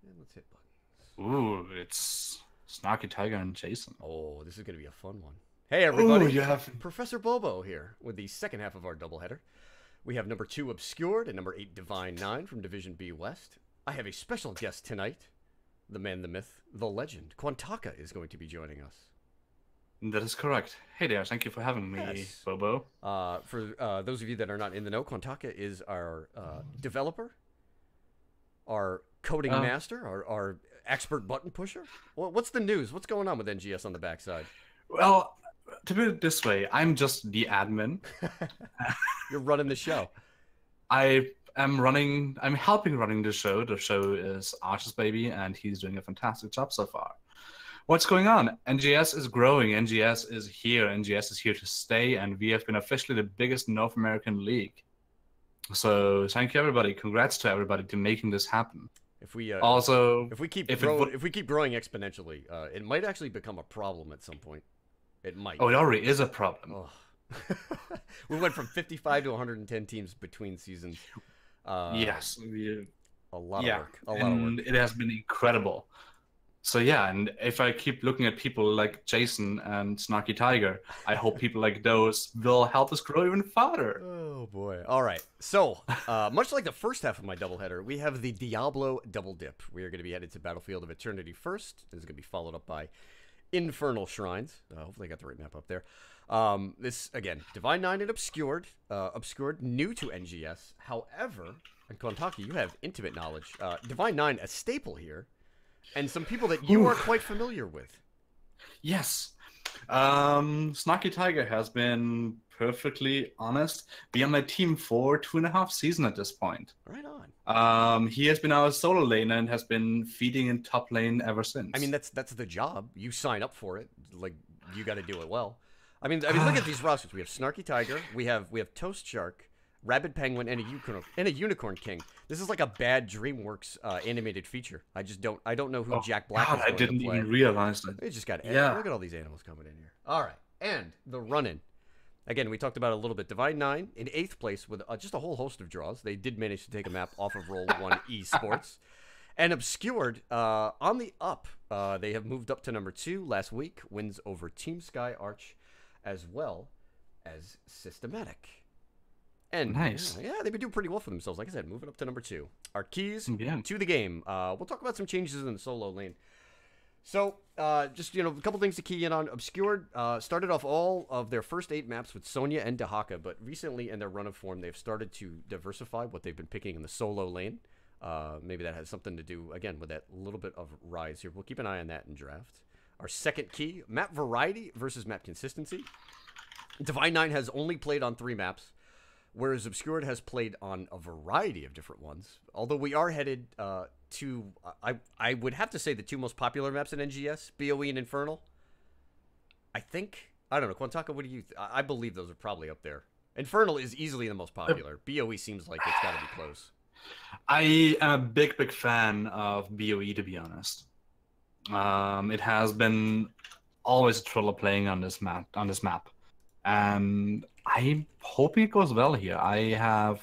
And let's hit buttons. Ooh, it's Snarky Tiger and Jason. Oh, this is going to be a fun one. Hey, Oh, everybody. you have. Professor Bobo here with the second half of our doubleheader. We have number 2 Obscured and number 8 Divine 9 from Division B West. I have a special guest tonight. The man, the myth, the legend. Quantaka is going to be joining us. That is correct. Hey there, thank you for having me, Yes. Bobo. For those of you that are not in the know, Quantaka is our developer, our coding master, our expert button pusher. What's the news? What's going on with NGS on the backside? Well, to put it this way, I'm just the admin. You're running the show. I'm helping running the show. The show is Arch's baby, and he's doing a fantastic job so far. What's going on? NGS is growing. NGS is here. NGS is here to stay, and we have been officially the biggest North American league. So thank you, everybody. Congrats to everybody to making this happen. If we if we keep growing exponentially, it might actually become a problem at some point. It might. Oh, it already is a problem. Oh. We went from 55 to 110 teams between seasons. Yes, a lot of work. A lot of work. It has been incredible. So yeah, and if I keep looking at people like Jason and Snarky Tiger, I hope people like those will help us grow even farther. Oh boy. All right. So, much like the first half of my doubleheader, we have the Diablo double dip. We are going to be headed to Battlefield of Eternity first. This is going to be followed up by Infernal Shrines. Hopefully I got the right map up there. This, again, Divine 9 and Obscured. Obscured, new to NGS. However, and Kontaki, you have intimate knowledge. Divine 9, a staple here. And some people that you are quite familiar with. Yes. Snarky Tiger has been perfectly honest. Be on my team for 2.5 seasons at this point. Right on. He has been our solo lane and has been feeding in top lane ever since. I mean, that's the job. You sign up for it. Like, you got to do it well. I mean, look at these rosters. We have Snarky Tiger. We have Toast Shark, Rabid Penguin, and a Unicorn King. This is like a bad DreamWorks animated feature. I don't know who Jack Black is going I didn't to play. even realize that. They just got look at all these animals coming in here. All right, and the run-in. Again, we talked about it a little bit. Divine 9 in 8th place with just a whole host of draws. They did manage to take a map off of Roll 1 Esports. And Obscured on the up. They have moved up to number 2 last week. Wins over Team Sky Arch as well as Systematic. And nice. Yeah, they've been doing pretty well for themselves. Like I said, moving up to number 2. Our keys to the game. We'll talk about some changes in the solo lane. So, just, a couple things to key in on. Obscured started off all of their first 8 maps with Sonya and Dahaka, but recently in their run of form, they've started to diversify what they've been picking in the solo lane. Maybe that has something to do, again, with that little bit of rise here. We'll keep an eye on that in draft. Our second key, map variety versus map consistency. Divine 9 has only played on 3 maps, whereas Obscured has played on a variety of different ones. Although we are headed to, I would have to say, the 2 most popular maps in NGS, BOE and Infernal. I don't know, Quantaka, what do you I believe those are probably up there. Infernal is easily the most popular. BOE seems like it's got to be close. I am a big fan of BOE, to be honest. It has been always a thriller playing on this map, and I'm hoping it goes well here. I have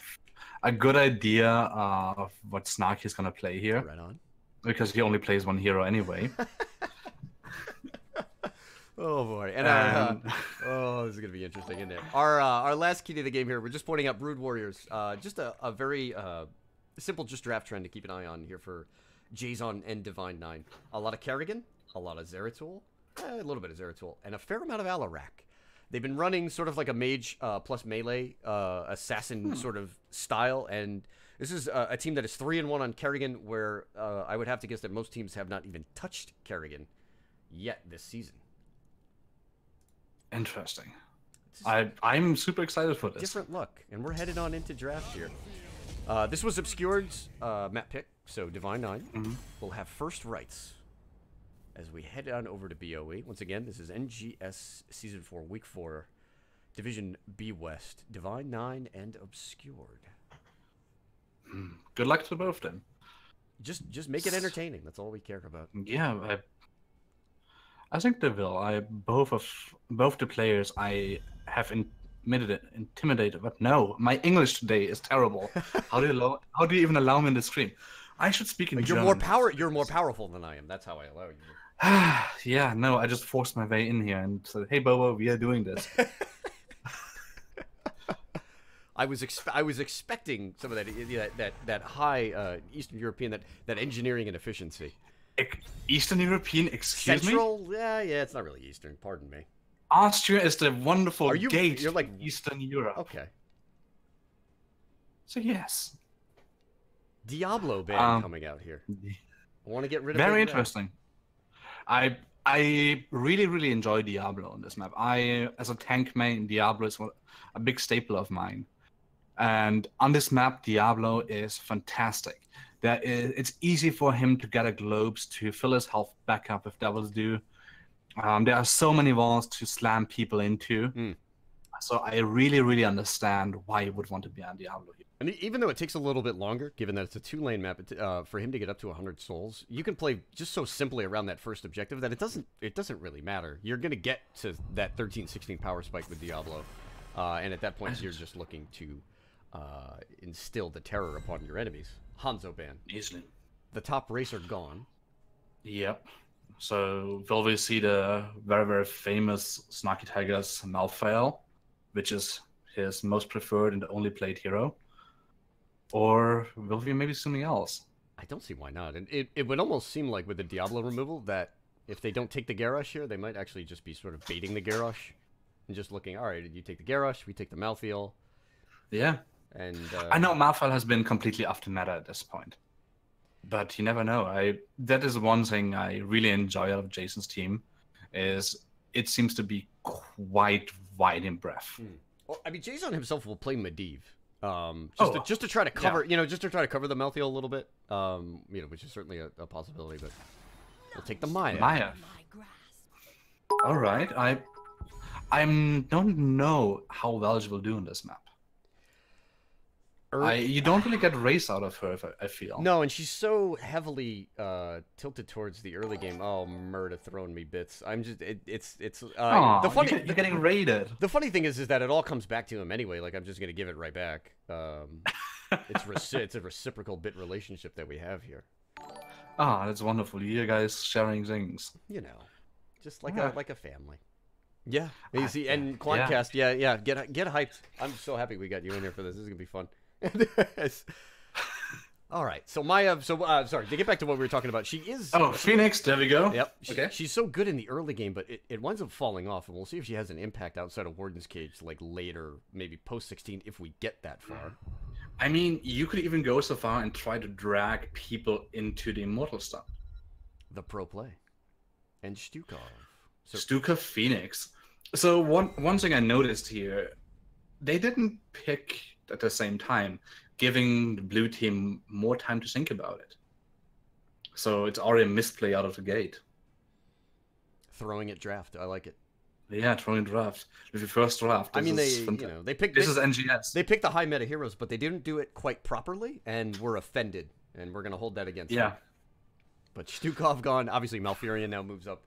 a good idea of what Snarky is gonna play here. Right on. Because he only plays 1 hero anyway. Oh boy, and this is gonna be interesting, isn't it? Our last key to the game here. We're just pointing out Brood Warriors. Just a very simple just draft trend to keep an eye on here for Jason and Divine 9. A lot of Kerrigan, a lot of Zeratul, a little bit of Zeratul, and a fair amount of Alarak. They've been running sort of like a mage plus melee assassin sort of style, and this is a team that is 3-1 on Kerrigan, where I would have to guess that most teams have not even touched Kerrigan yet this season. Interesting. I'm super excited for this. Different look, and we're headed on into draft here. This was Obscured's map pick, so Divine 9 will have first rights as we head on over to BOE. Once again, this is NGS Season 4, Week 4, Division B West, Divine 9 and Obscured. Good luck to both of them. Just make it entertaining. That's all we care about. Yeah, I think they will. Both the players I have intimidated, but no, my English today is terrible. How do you even allow me in the stream? I should speak in You're German. You're more powerful than I am. That's how I allow you. Yeah, no, I just forced my way in here and said, "Hey, Bobo, we are doing this." I was expecting some of that high Eastern European that engineering and efficiency. Eastern European, excuse Central? Me? Yeah, it's not really Eastern. Pardon me. Austria is the wonderful gate. You're like Eastern Europe. Okay. So yes. Diablo band coming out here. I want to get rid of. Very interesting. I really enjoy Diablo on this map. As a tank main, Diablo is a big staple of mine. And on this map, Diablo is fantastic. It's easy for him to get a globes to fill his health back up if devils do. There are so many walls to slam people into. So I really understand why you would want to be on Diablo here. And even though it takes a little bit longer, given that it's a 2-lane map, for him to get up to 100 souls, you can play just so simply around that first objective that it doesn't really matter. You're going to get to that 13-16 power spike with Diablo. And at that point, you're just looking to instill the terror upon your enemies. Hanzo ban. Easily. The top racer gone. Yep. So will we see the very famous Snarky Tiger's Malfail, which is his most preferred and only played hero? Or will we maybe something else? I don't see why not. And it would almost seem like with the Diablo removal that if they don't take the Garrosh here, they might actually just be sort of baiting the Garrosh and just looking, all right, you take the Garrosh, we take the Malfail. Yeah. And I know Malfail has been completely off the meta at this point. But you never know. That is one thing I really enjoy out of Jason's team, is it seems to be quite wide in breadth. Well, I mean, Jason himself will play Medivh. Just to try to cover, just to try to cover the Malthael a little bit, which is certainly a possibility. But we'll take the Maya. All right, I don't know how well she will do in this map. You don't really get race out of her, I feel. No, and she's so heavily tilted towards the early game. Oh, Murda throwing me bits. I'm just, the funny. You're getting raided. The funny thing is that it all comes back to him anyway. Like I'm just gonna give it right back. It's a reciprocal bit relationship that we have here. That's wonderful. You guys sharing things. Just like a family. Yeah. You see, and Quantcast, yeah. Get hyped. I'm so happy we got you in here for this. This is gonna be fun. All right, so Maya. Sorry to get back to what we were talking about. She is. Oh, Phoenix. There we go. Yep. She's so good in the early game, but it winds up falling off, and we'll see if she has an impact outside of Warden's Cage, like later, maybe post 16, if we get that far. I mean, you could even go so far and try to drag people into the Immortal stuff. The pro play, and Stukov. Stukov Phoenix. So one thing I noticed here, they didn't pick at the same time, giving the blue team more time to think about it. So it's already a misplay out of the gate. Throwing it draft, I like it. Yeah, throwing draft. With your first draft. They picked. This is NGS. They picked the high meta heroes, but they didn't do it quite properly, and we're offended, and we're gonna hold that against them. But Stukov gone. Obviously, Malfurion now moves up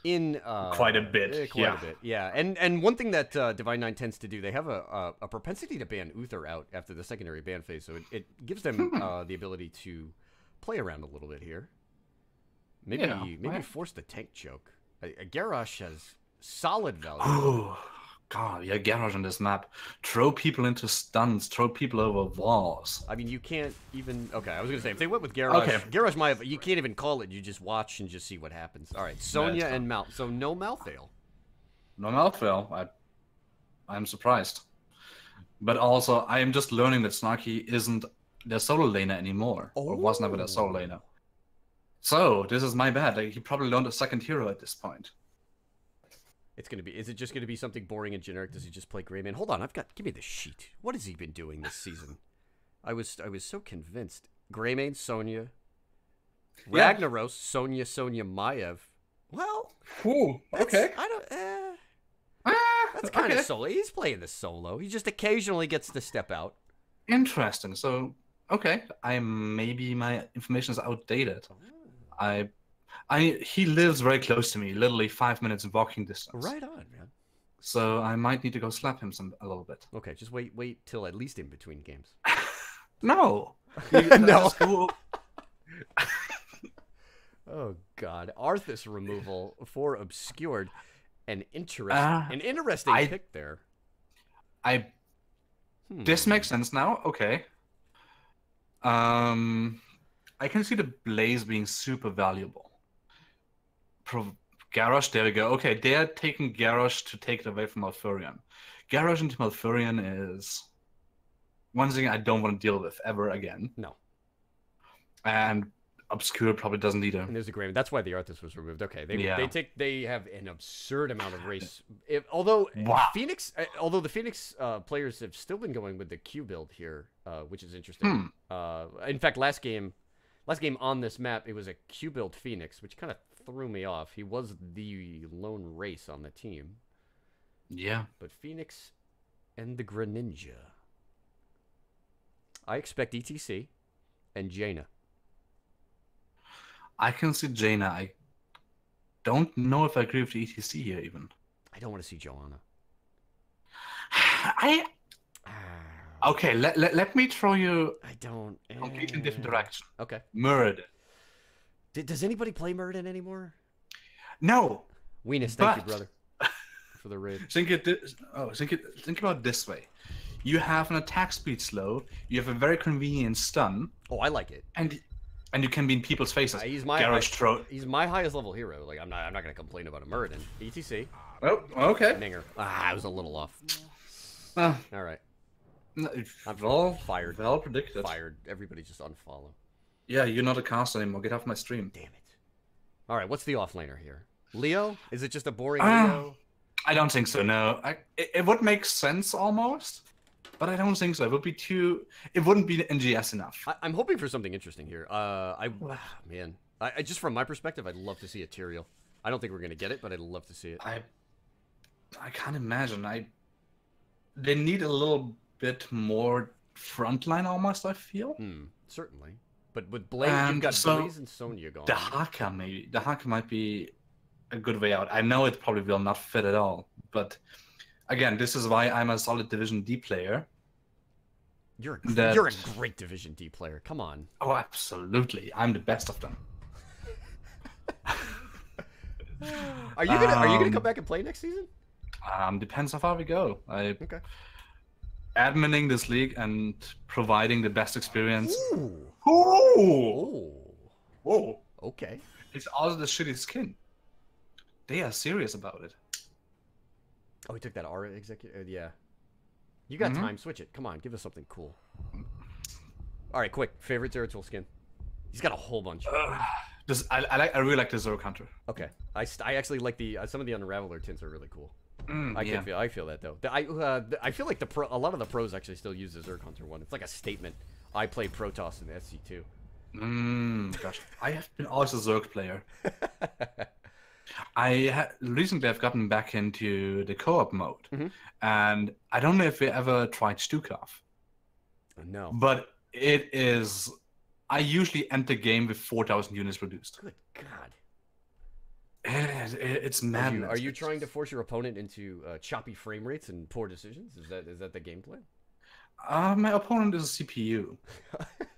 in quite a bit. Quite a bit, yeah. And one thing that Divine Nine tends to do, they have a propensity to ban Uther out after the secondary ban phase, so it gives them the ability to play around a little bit here. Maybe force the tank choke. Garrosh has solid value. Oh god, yeah, Garrosh on this map. Throw people into stuns, throw people over walls. I mean, you can't even. Okay, I was gonna say if they went with Garrosh, Garrosh might. You can't even call it. You just watch and just see what happens. All right, Sonya and Mal. So no Malfail. No Malfail. I'm surprised, but also I am just learning that Snarky isn't their solo laner anymore, or was never their solo laner. So this is my bad. He probably learned a second hero at this point. It's gonna be. Is it just gonna be something boring and generic? Does he just play Greyman? Hold on, give me the sheet. What has he been doing this season? I was so convinced. Greymane, Sonya, Ragnaros, Sonya, Maiev. Well, okay. I don't. That's kind of solo. He's playing the solo. He just occasionally gets to step out. Interesting. So maybe my information is outdated. He lives very close to me, literally 5 minutes walking distance. Right on, man. So I might need to go slap him a little bit. Okay, just wait till at least in between games. No. No. Oh God, Arthas removal for obscured. An interesting pick there. This makes sense now. Okay. I can see the Blaze being super valuable. Garrosh, there we go. Okay, they're taking Garrosh to take it away from Malfurion. Garrosh into Malfurion is one thing I don't want to deal with ever again. No. And Obscure probably doesn't either. And there's a Grave. That's why the Arthas was removed. Okay, they have an absurd amount of race. Although the Phoenix players have still been going with the Q build here, which is interesting. In fact, last game on this map, it was a Q build Phoenix, which kind of threw me off. He was the lone race on the team. Yeah. But Phoenix and the Greninja. I expect ETC and Jaina. I can see Jaina. I don't know if I agree with the ETC here, even. I don't want to see Joanna. Okay, let me throw you completely different direction. Okay. Muradin. Does anybody play Muradin anymore? No. Weenus, thank you, brother, for the raid. Think about it this way. You have an attack speed slow. You have a very convenient stun. Oh, I like it. And you can be in people's faces. He's my highest level hero. Like I'm not gonna complain about a Muradin. ETC. Oh, okay. Ninger. I was a little off. All right. I'm fired. Well predicted. Fired. Everybody just unfollow. Yeah, you're not a caster anymore. Get off my stream. Damn it. All right, what's the offlaner here? Leo? Is it just a boring Leo? I don't think so. No, it would make sense almost. But I don't think so. It would be it wouldn't be NGS enough. I'm hoping for something interesting here. Man, I just from my perspective, I'd love to see a Tyrael. I don't think we're gonna get it, but I'd love to see it. I can't imagine. They need a little bit more frontline almost. I feel. Certainly, but with Blaze, you've got Blaze and Sonya going. The Haka maybe. The Haka might be a good way out. I know it probably will not fit at all, but. Again, this is why I'm a solid Division D player. You're a great Division D player. Come on. Oh, absolutely. I'm the best of them. Are you gonna come back and play next season? Depends how far we go. Okay. Adminning this league and providing the best experience. Ooh. Whoa. Okay. It's also the shitty skin. They are serious about it. Oh, he took that R executive. Yeah. You got time. Switch it. Come on. Give us something cool. All right, quick. Favorite Zeratul skin? He's got a whole bunch. I really like the Zerg Hunter. Okay. I actually like some of the Unraveler tints are really cool. I feel that though. I feel like a lot of the pros actually still use the Zerg Hunter one. It's like a statement. I play Protoss in the SC2. Gosh, I have been always a Zerg player. Recently I've gotten back into the co-op mode, and I don't know if you ever tried Stukov. No. But it is. I usually end the game with 4,000 units produced. Good God. It's madness. Are you trying to force your opponent into choppy frame rates and poor decisions? Is that the gameplay? My opponent is a CPU.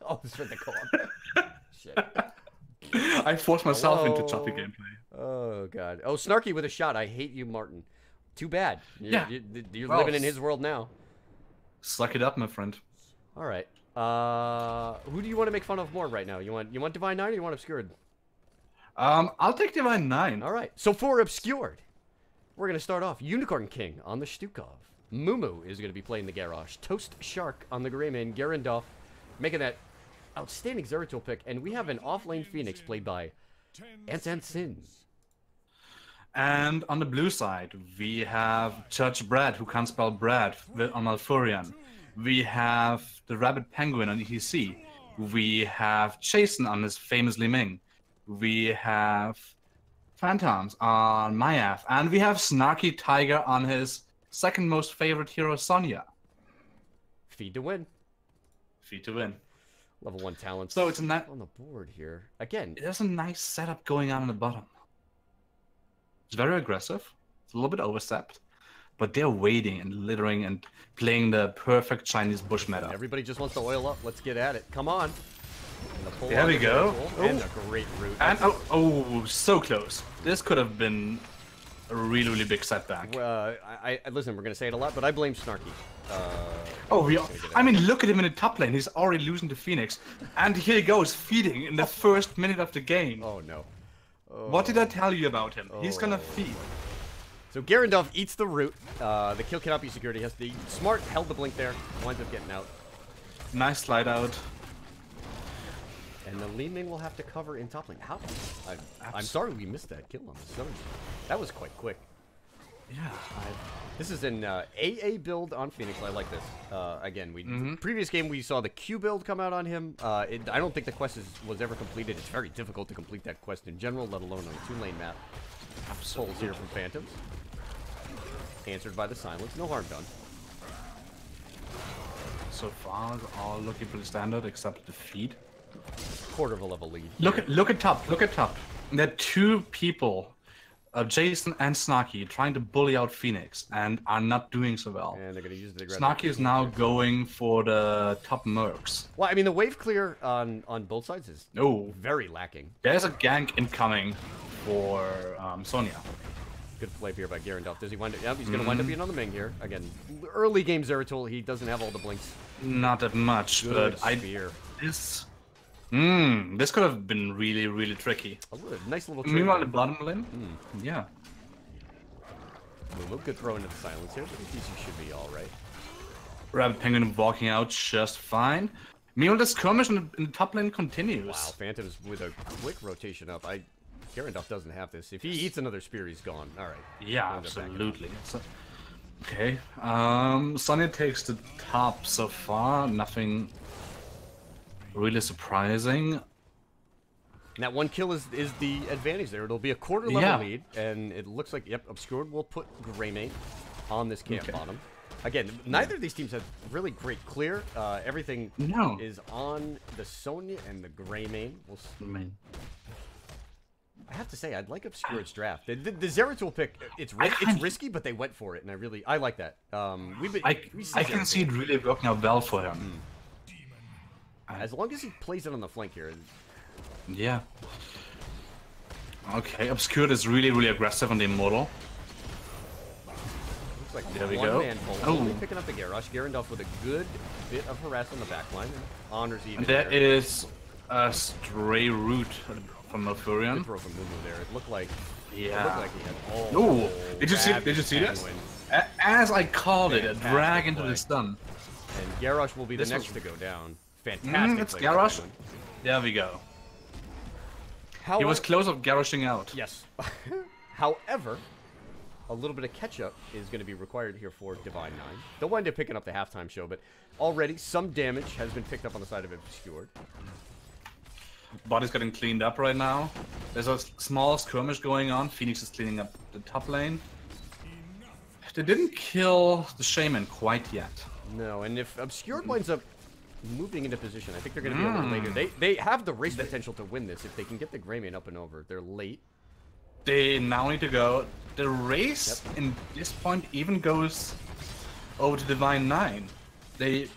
Oh, it's for the co-op. Shit. I forced myself into choppy gameplay. Oh, God. Oh, Snarky with a shot. I hate you, Martin. Too bad. You're living in his world now. Suck it up, my friend. All right. Who do you want to make fun of more right now? You want Divine 9 or you want Obscured? I'll take Divine 9. All right. So for Obscured, we're going to start off Unicorn King on the Stukov. Mumu is going to be playing the Garrosh. Toast Shark on the Greymane. Garandolf making that outstanding Zeratul pick. And we have an off-lane Phoenix played by Ansan Sins. And on the blue side, we have Judge Brad, who can't spell Brad, on Malfurion. We have the Rabbit Penguin on ETC. We have Jason on his famous Li Ming. We have Phantoms on Mayav. And we have Snarky Tiger on his second most favorite hero, Sonya. Feed to win. Feed to win. Level 1 talents. So it's on the board here. Again, there's a nice setup going on the bottom. It's very aggressive. It's a little bit overstepped. But they're waiting and littering and playing the perfect Chinese bush meta. Everybody just wants to oil up. Let's get at it. Come on. There we go. And a great root. And oh, so close. This could have been a really, really big setback. I listen, we're gonna say it a lot, but I blame Snarky. I mean, look at him in the top lane. He's already losing to Phoenix, and here he goes feeding in the first minute of the game. Oh no! What did I tell you about him? He's gonna feed. So Garandolf eats the root. The kill cannot be secured. He has the smart held the blink there. Winds up getting out. Nice slide out. And the lead lane will have to cover in top lane. How? I'm sorry we missed that kill on the Sonya. That was quite quick. Yeah. This is an AA build on Phoenix. I like this. Again, previous game we saw the Q build come out on him. I don't think the quest was ever completed. It's very difficult to complete that quest in general, let alone on a 2-lane map. Souls here from Phantoms. Answered by the silence. No harm done. So far, all looking pretty standard except the feed. Quarter of a level lead. Look at top. Look at top. There are two people, Jason and Snarky, trying to bully out Phoenix and are not doing so well. And they're going to use the Snarky is now going for the top mercs. Well, I mean, the wave clear on both sides is very lacking. There's a gank incoming for Sonya. Good play here by Garandolf. Does he wind up? Yeah, he's going to wind up being on the Ming here. Again, early game Zeratul, he doesn't have all the blinks. Not that much, Good but spear. This could have been really, really tricky. Nice little trick. Meanwhile, the bottom lane? Yeah. Good throw into the silence here, but he should be alright. Rabbit Penguin walking out just fine. Meanwhile, the skirmish in the top lane continues. Wow, Phantoms with a quick rotation up. Garandolf doesn't have this. If he eats another spear, he's gone. Alright. Yeah, absolutely. Okay. Sonya takes the top so far. Nothing really surprising. And that one kill is the advantage there. It'll be a quarter level lead, and it looks like, Obscured will put Greymane on this camp bottom. Again, neither of these teams have really great clear. Everything is on the Sonya and the Greymane. I have to say, I'd like Obscured's draft. The Zeratul pick, it's risky, but they went for it, and I like that. I can see it really working out well for him. As long as he plays it on the flank here. Yeah. Okay, Obscured is really, really aggressive on the Immortal. Looks like there we go. Only picking up the Garrosh. Garandolf with a good bit of harass on the backline. And honors even. There is a stray root from Malfurion. Good throw from Mumu there. It looked like. Yeah. It looked like he had Did you see this? As I called it, a drag into the stun. And Garrosh will be the next to go down. Fantastic. It's Garrosh. There we go. He was close of Garroshing out. Yes. However, a little bit of catch-up is going to be required here for Divine 9. They'll wind up picking up the halftime show, but already some damage has been picked up on the side of Obscured. Body's getting cleaned up right now. There's a small skirmish going on. Phoenix is cleaning up the top lane. They didn't kill the Shaman quite yet. No, and if Obscured winds up moving into position, I think they're going to be a little later. They have the race potential to win this if they can get the Greymane up and over. They're late. They now need to go. The race in this point even goes over to Divine 9. The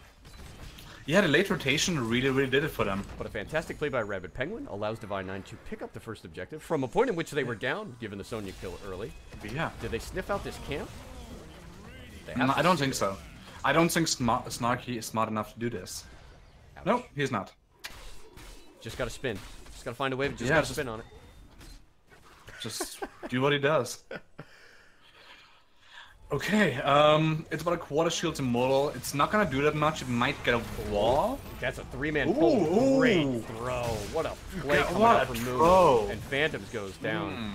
late rotation really, really did it for them. But a fantastic play by Rabbit Penguin allows Divine 9 to pick up the first objective from a point in which they were down, given the Sonya kill early. Yeah. Did they sniff out this camp? No, I don't think so. I don't think Snarky is smart enough to do this. Ouch. No, he's not. Just gotta spin. Just gotta find a way to just spin on it. Just do what he does. Okay, it's about a quarter shield Immortal. It's not gonna do that much. It might get a wall. That's a 3-man pull. Great throw. What a play coming out from Moon. And Phantoms goes down.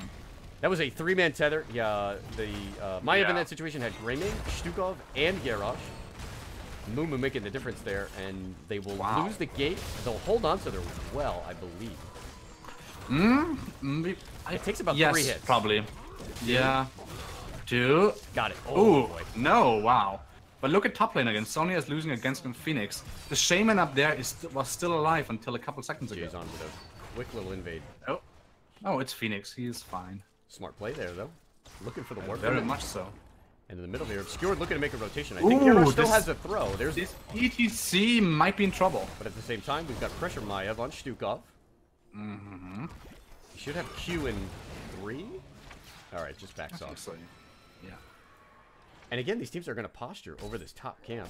That was a 3-man tether. Yeah, Maiev in that situation had Greymane, Stukov, and Garrosh. Mumu making the difference there, and they will lose the gate. They'll hold on to their well, I believe. It takes about 3 hits. Probably. Yeah. 2. Got it. Oh, boy. No, wow. But look at top lane again. Sonya is losing against Phoenix. The Shaman up there was still alive until a couple seconds ago. He's on with a quick little invade. Oh, it's Phoenix. He is fine. Smart play there, though. Looking for the warp. Very much so. And in the middle here, Obscured looking to make a rotation. I think Gyarados still has a throw. There's this ETC might be in trouble. But at the same time, we've got Pressure Maiev on Stukov. Mm-hmm. He should have Q in 3. All right, just backs off. So. Yeah. And again, these teams are going to posture over this top camp.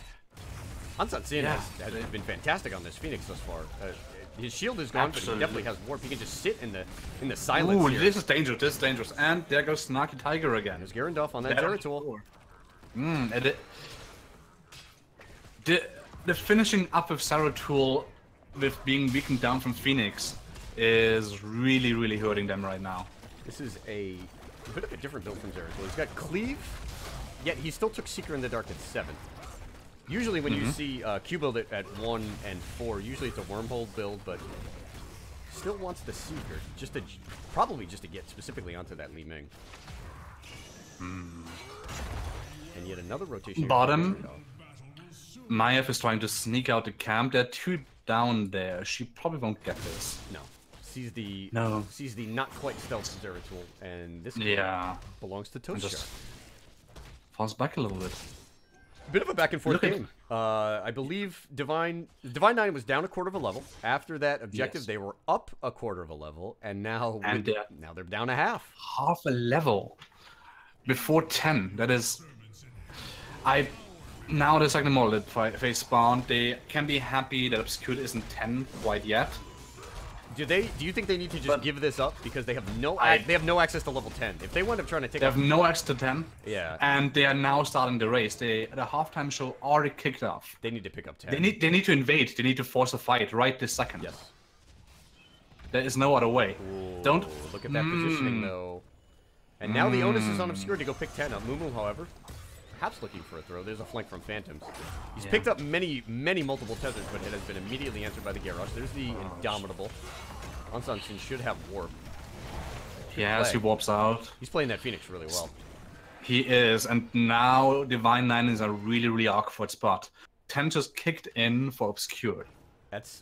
Hansan Sin has been fantastic on this Phoenix thus far. His shield is gone, but he definitely has warp. He can just sit in the silence. Ooh, here. this is dangerous. This is dangerous. And there goes Snarky Tiger again. There's Gyarados on that Zeratul. The finishing up of Zeratul with being weakened down from Phoenix is really, really hurting them right now. This is a bit of a different build from Zeratul. He's got Cleave, yet he still took Seeker in the Dark at 7th. Usually when you see Q build it at 1 and 4, usually it's a Wormhole build, but still wants the Seeker, probably just to get specifically onto that Li Ming. And yet another rotation. Bottom, Maiev is trying to sneak out the camp. There are 2 down there. She probably won't get this. No. Sees the not quite stealth Zeratul, and this belongs to Tosha. Falls back a little bit. Bit of a back and forth game. I believe Divine 9 was down a quarter of a level. After that objective, they were up a quarter of a level, and now now they're down a half. Half a level before 10. That is, now the second model that they spawned, they can be happy that Obscured isn't 10 quite yet. Do you think they need to just give this up because they have no access to level 10? If they wind up trying to take, they have no access to 10. Yeah. And they are now starting the race. The halftime show already kicked off. They need to pick up 10. They need to invade. They need to force a fight right this second. Yes. There is no other way. Ooh, Don't look at that positioning though. And now the onus is on Obscured to go pick 10 up. Mumu, however, perhaps looking for a throw. There's a flank from Phantoms. He's picked up many multiple tethers, but it has been immediately answered by the Gyarados. There's the Indomitable. Hansan Sin should have warp. Yes, he warps out. He's playing that Phoenix really well. He is, and now Divine 9 is a really, really awkward spot. 10 just kicked in for Obscured.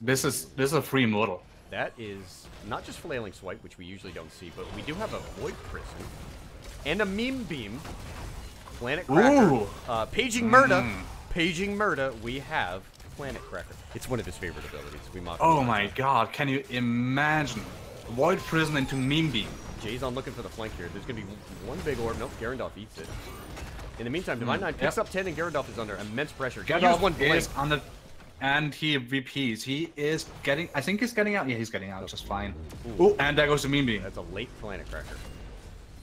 This is a free modal. That is not just Flailing Swipe, which we usually don't see, but we do have a Void Prison and a Meme Beam. Planet Cracker. Paging Murda. Paging Murda. We have Planet Cracker. It's one of his favorite abilities. Oh my god, can you imagine? Void Prison into Meme Beam. Jay's on looking for the flank here. There's going to be one big orb. Nope, Gyarados eats it. In the meantime, Divine 9 picks up 10 and Gyarados is under immense pressure. Gyarados is on the... And he VPs. He is getting... I think he's getting out. Yeah, he's getting out just fine. Ooh, and there goes the Meme Beam. That's a late Planet Cracker.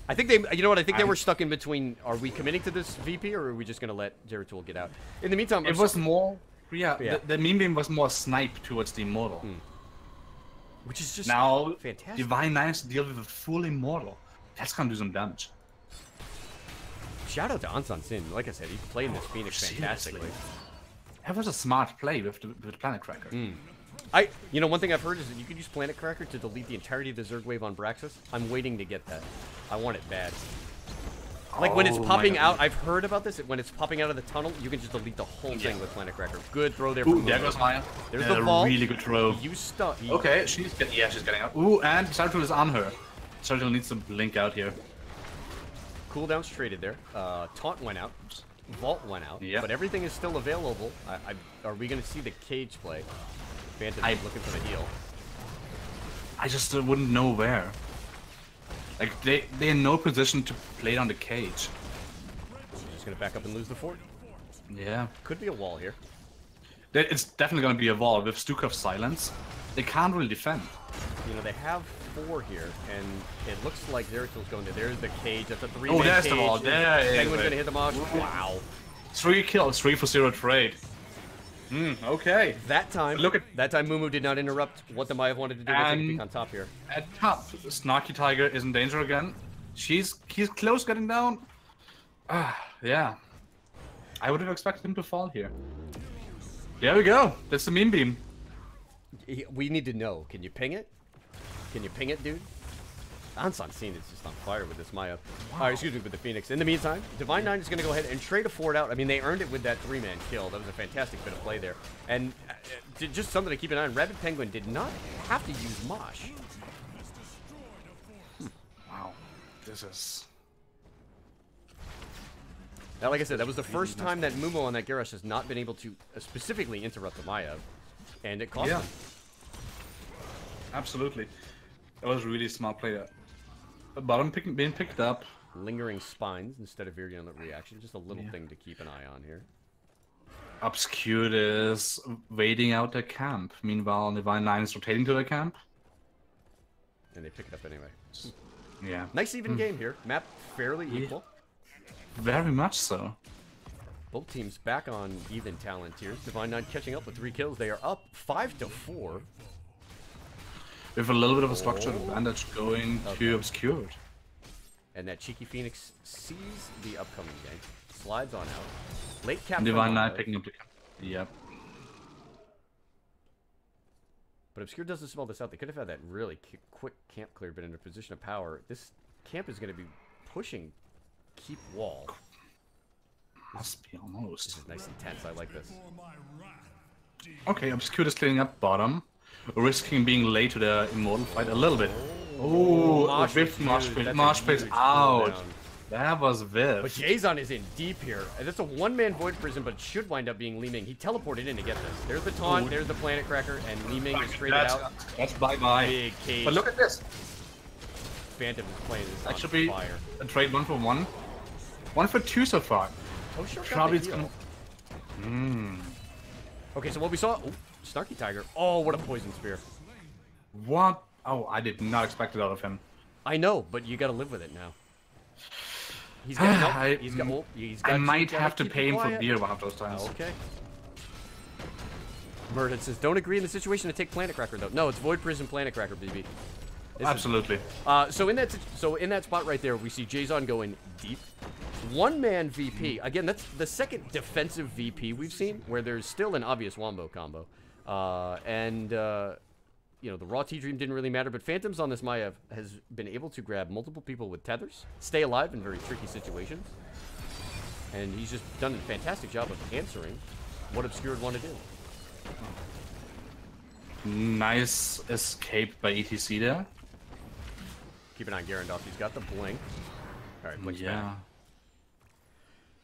I think they... You know what? I think they were stuck in between... Are we committing to this VP or are we just going to let Zeratul get out? In the meantime... It was more... Yeah, the Meme Beam was more snipe towards the Immortal. Which is just now, fantastic. Divine 9 has to deal with a full Immortal. That's gonna do some damage. Shout out to Hansan Sin. Like I said, he's playing this Phoenix fantastically. That was a smart play with the Planet Cracker. You know, one thing I've heard is that you could use Planet Cracker to delete the entirety of the Zerg wave on Braxis. I'm waiting to get that. I want it bad. Like when it's popping out, I've heard about this. When it's popping out of the tunnel, you can just delete the whole thing with Planet Cracker. Good throw there. Ooh, there goes Maya. There's the vault. Really good throw. You stuck. Okay, she's getting out. Ooh, and Zeratul is on her. Zeratul needs to blink out here. Cooldowns traded there. Taunt went out. Vault went out. But everything is still available. Are we going to see the cage play? Phantom looking for the heal. I just wouldn't know where. Like, they're in no position to play on the cage. Just gonna back up and lose the fort. Yeah. Could be a wall here. It's definitely gonna be a wall. With Stukov's silence, they can't really defend. You know, they have 4 here, and it looks like Zeratul's going to... There's the cage. That's a 3-man cage. Oh, there's the wall. There is. Penguin's gonna hit the Mosh. Wow. 3 kills, 3 for 0 trade. Okay. That time, that time Mumu did not interrupt what the Maiev wanted to do. We'll take a peek on top here. At top, Snarky Tiger is in danger again. He's close getting down. Yeah. I would have expected him to fall here. There we go. That's the Meme Beam. We need to know. Can you ping it? Can you ping it, dude? Hansan Sin is just on fire with this Maiev. Excuse me, with the Phoenix. In the meantime, Divine 9 is going to go ahead and trade a fort out. I mean, they earned it with that 3-man kill. That was a fantastic bit of play there. And just something to keep an eye on. Rabid Penguin did not have to use Mosh. Wow. This is... Now, like I said, that was the first time that Mumo on that Garrosh has not been able to specifically interrupt the Maiev. And it cost him. Absolutely. That was really smart play there. The bottom being picked up. Lingering spines instead of virulent reaction. Just a little thing to keep an eye on here. Obscured is waiting out their camp. Meanwhile, Divine Line is rotating to their camp. And they pick it up anyway. Yeah. Nice even game here. Map fairly equal. Very much so. Both teams back on even talent tiers. Divine Nine catching up with 3 kills. They are up 5-4. With a little bit of a structured advantage going to Obscured. And that cheeky Phoenix sees the upcoming game. Slides on out. Late cap. Divine Knight picking up the camp. Yep. But Obscure doesn't smell this out. They could have had that really quick camp cleared, but in a position of power. This camp is going to be pushing keep wall. Must be almost. This is nice and tense. I like this. Okay, Obscure is cleaning up bottom. Risking being late to the Immortal fight a little bit. Oh, Viv Marsh Pit out. That was Viv. But Jason is in deep here. That's a one-man Void Prison, but should wind up being Li Ming. He teleported in to get this. There's the taunt, there's the Planet Cracker, and Li Ming is straight out. That's bye-bye. Big cage. But look at this. Phantom is playing this That on should be fire. a trade 1-for-1. 1-for-2 so far. Oh, sure. Probably it's gonna... Okay, so what we saw... Oh, Snarky Tiger. Oh, what a Poison Spear. What? Oh, I did not expect it out of him. I know, but you gotta live with it now. He's got... I might have to pay him for beer one of those times. Oh, okay. Murden says, don't agree in the situation to take Planet Cracker, though. No, it's Void Prison Planet Cracker, BB. Absolutely. So in that spot right there, we see Jason going deep. One-man VP. Again, that's the second defensive VP we've seen, where there's still an obvious Wombo combo. You know, the raw T-Dream didn't really matter, but Phantoms on this Maiev has been able to grab multiple people with tethers, stay alive in very tricky situations, and he's just done a fantastic job of answering what Obscured want to do. Nice escape by ETC there. Keep an eye on Garandolf. He's got the blink. All right, blink's back.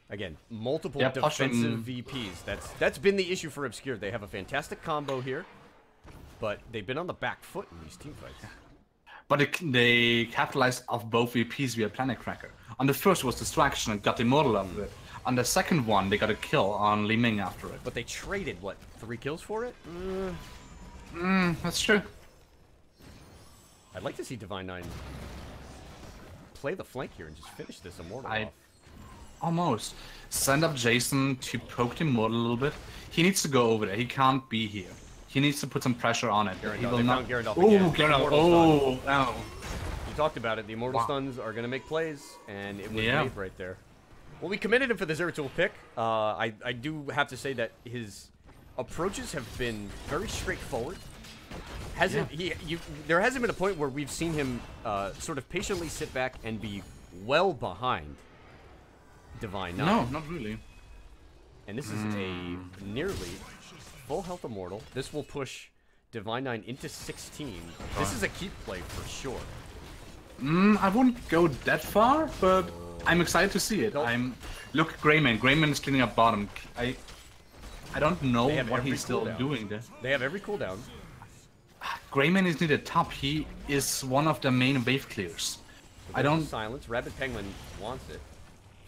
Again, multiple defensive VPs. That's been the issue for Obscure. They have a fantastic combo here, but they've been on the back foot in these teamfights. But they capitalized off both VPs via Planet Cracker. On the first was Distraction and got Immortal out of it. On the second one, they got a kill on Li Ming after it. But they traded, what, 3 kills for it? That's true. I'd like to see Divine Nine play the flank here and just finish this Immortal off. Almost. Send up Jason to poke the Immortal a little bit. He needs to go over there. He can't be here. He needs to put some pressure on it. He will not. Oh, Garandolf. Oh, no. You talked about it. The Immortal stuns are going to make plays, and it was made right there. Well, we committed him for the Zeratul pick. I do have to say that his approaches have been very straightforward. There hasn't been a point where we've seen him sort of patiently sit back and be well behind Divine Nine. No, not really. And this is a nearly full health Immortal. This will push Divine Nine into 16. This is a keep play for sure. I wouldn't go that far, but I'm excited to see it. Look, Greyman. Greyman is cleaning up bottom. I don't know what he's still doing there. They have every cooldown. Greyman is needed top. He is one of the main wave clears. I don't... Silence. Rabbit Penguin wants it.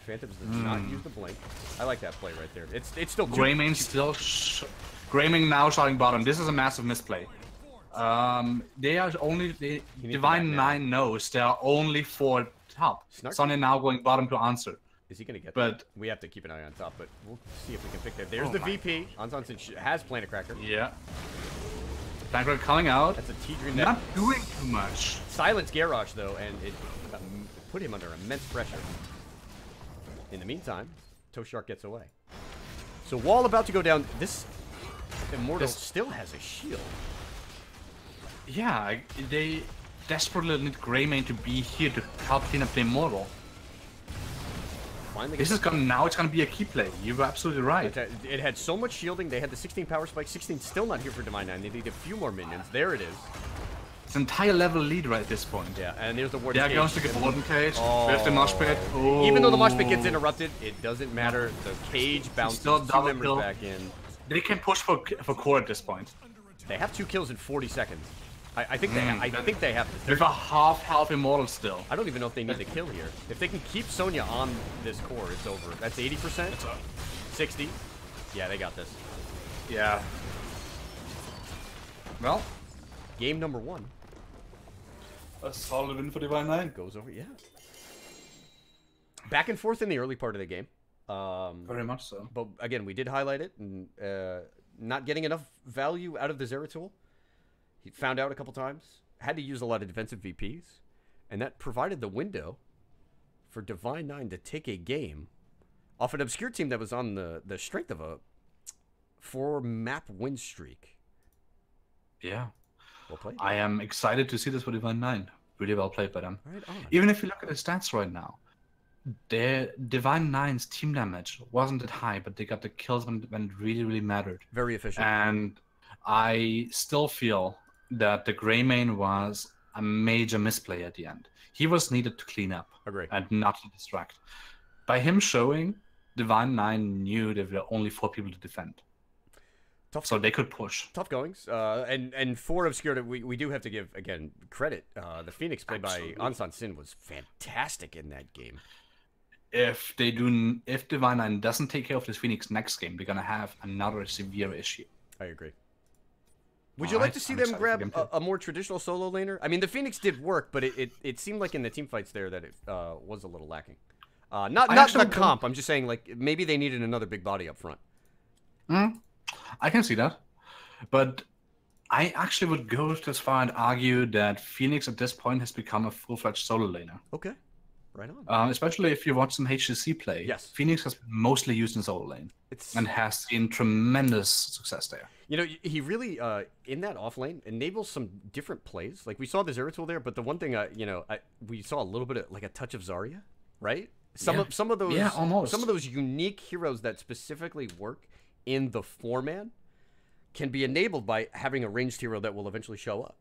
Phantoms does not use the blink. I like that play right there. It's still... Greyman still... Greyman now shouting bottom. This is a massive misplay. They are only... Divine Nine knows there are only 4 top. Sonny now going bottom to answer. Is he going to get that? We have to keep an eye on top, but we'll see if we can pick that. There's the VP. Anton has Planet Cracker. Yeah. Planet Cracker coming out. That's a T-Dream. Not doing too much. Silence Garrosh, though, and it put him under immense pressure. In the meantime, Toshark gets away. So Wall about to go down. This Immortal still has a shield. Yeah, they desperately need Greyman to be here to help clean up the Immortal. This is gonna it's gonna be a key play. You're absolutely right. It had so much shielding. They had the 16 power spike. 16 still not here for Divine Nine. They need a few more minions. There it is. It's an entire level lead right at this point. Yeah, and there's the Warden Cage. Yeah, goes to get the Warden Cage. There's the Mosh Pit. Oh. Even though the Mosh Pit gets interrupted, it doesn't matter. The Cage bounces two members back in. They can push for core at this point. They have 2 kills in 40 seconds. I think they have to. There's a half immortal still. I don't even know if they need to kill here. If they can keep Sonya on this core, it's over. That's 80%. 60. Yeah, they got this. Yeah. Well, game number 1. A solid win for Divine 9. Goes over, yeah. Back and forth in the early part of the game. Very much so. But again, we did highlight it, and not getting enough value out of the Zeratul. He found out a couple times, had to use a lot of defensive VPs, and that provided the window for Divine 9 to take a game off an obscure team that was on the strength of a 4-map win streak. Yeah. Well played. I am excited to see this for Divine 9. Really well played by them. Right on. Even if you look at the stats right now, their Divine 9's team damage wasn't that high, but they got the kills when it really, really mattered. Very efficient. And I still feel that the Greymane was a major misplay at the end. He was needed to clean up. Agree. And not to distract. By him showing, Divine 9 knew there were only 4 people to defend. So they could push. Tough goings. And for Obscura, we do have to give, again, credit. The Phoenix played by Ansan Sin was fantastic in that game. If Divine 9 doesn't take care of this Phoenix next game, they're going to have another severe issue. I agree. Would you like to see them grab a more traditional solo laner? I mean, the Phoenix did work, but it seemed like in the team fights there that it was a little lacking. Not the comp. I'm just saying, like, maybe they needed another big body up front. I can see that. But I actually would go as far and argue that Phoenix at this point has become a full-fledged solo laner. Okay. Right on. Especially if you watch some HCC play. Yes. Phoenix has been mostly used in solo lane. And has seen tremendous success there. You know, he really, in that off lane, enables some different plays. Like, we saw the Zeratul there, but the one thing, we saw a little bit of, like, a touch of Zarya, right? Some of those unique heroes that specifically work in the 4-man can be enabled by having a ranged hero that will eventually show up.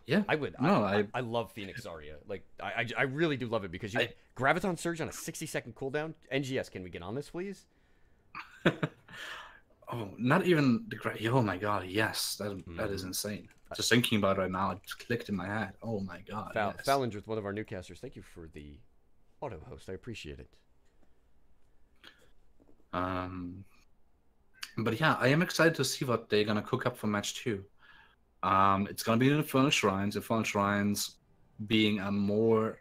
Yeah, I love Phoenix Zarya. Like, I really do love it because Graviton Surge on a 60-second cooldown. NGS, can we get on this, please? Oh, not even the oh my god, yes, that is insane. Just thinking about it right now, it just clicked in my head. Oh my god. Fallinger with one of our newcasters. Thank you for the auto host. I appreciate it. But yeah, I am excited to see what they're gonna cook up for match 2. It's gonna be in Infernal Shrines. Infernal Shrines being a more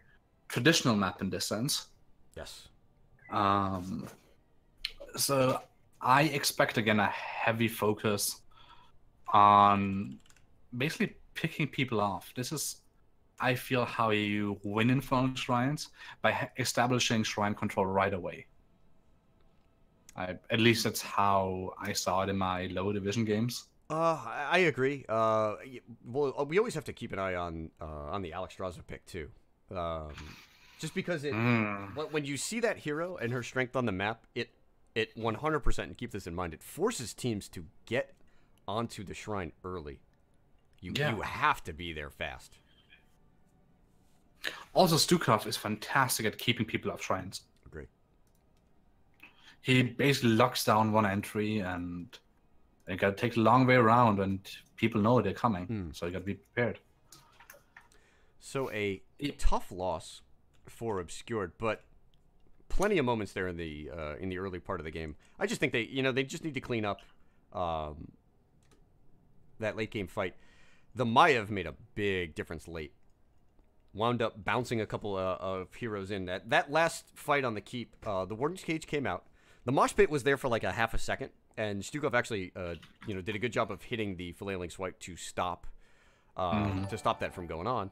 traditional map in this sense. Yes. So I expect again a heavy focus on basically picking people off. This is, I feel, how you win Infernal Shrines, by establishing shrine control right away. At least that's how I saw it in my lower division games. I agree. Well, we always have to keep an eye on the Alex Straza pick too, just because when you see that hero and her strength on the map, it 100%, and keep this in mind, it forces teams to get onto the shrine early. You have to be there fast. Also, Stukov is fantastic at keeping people off shrines. Agree. He basically locks down one entry, and you got to take the long way around, and people know they're coming, so you got to be prepared. So a tough loss for Obscured, but plenty of moments there in the early part of the game. I just think they just need to clean up that late game fight. The Maiev made a big difference late. Wound up bouncing a couple of heroes in. That last fight on the keep, the Warden's Cage came out. The mosh pit was there for like a half a second, and Stukov actually did a good job of hitting the flailing swipe to stop that from going on.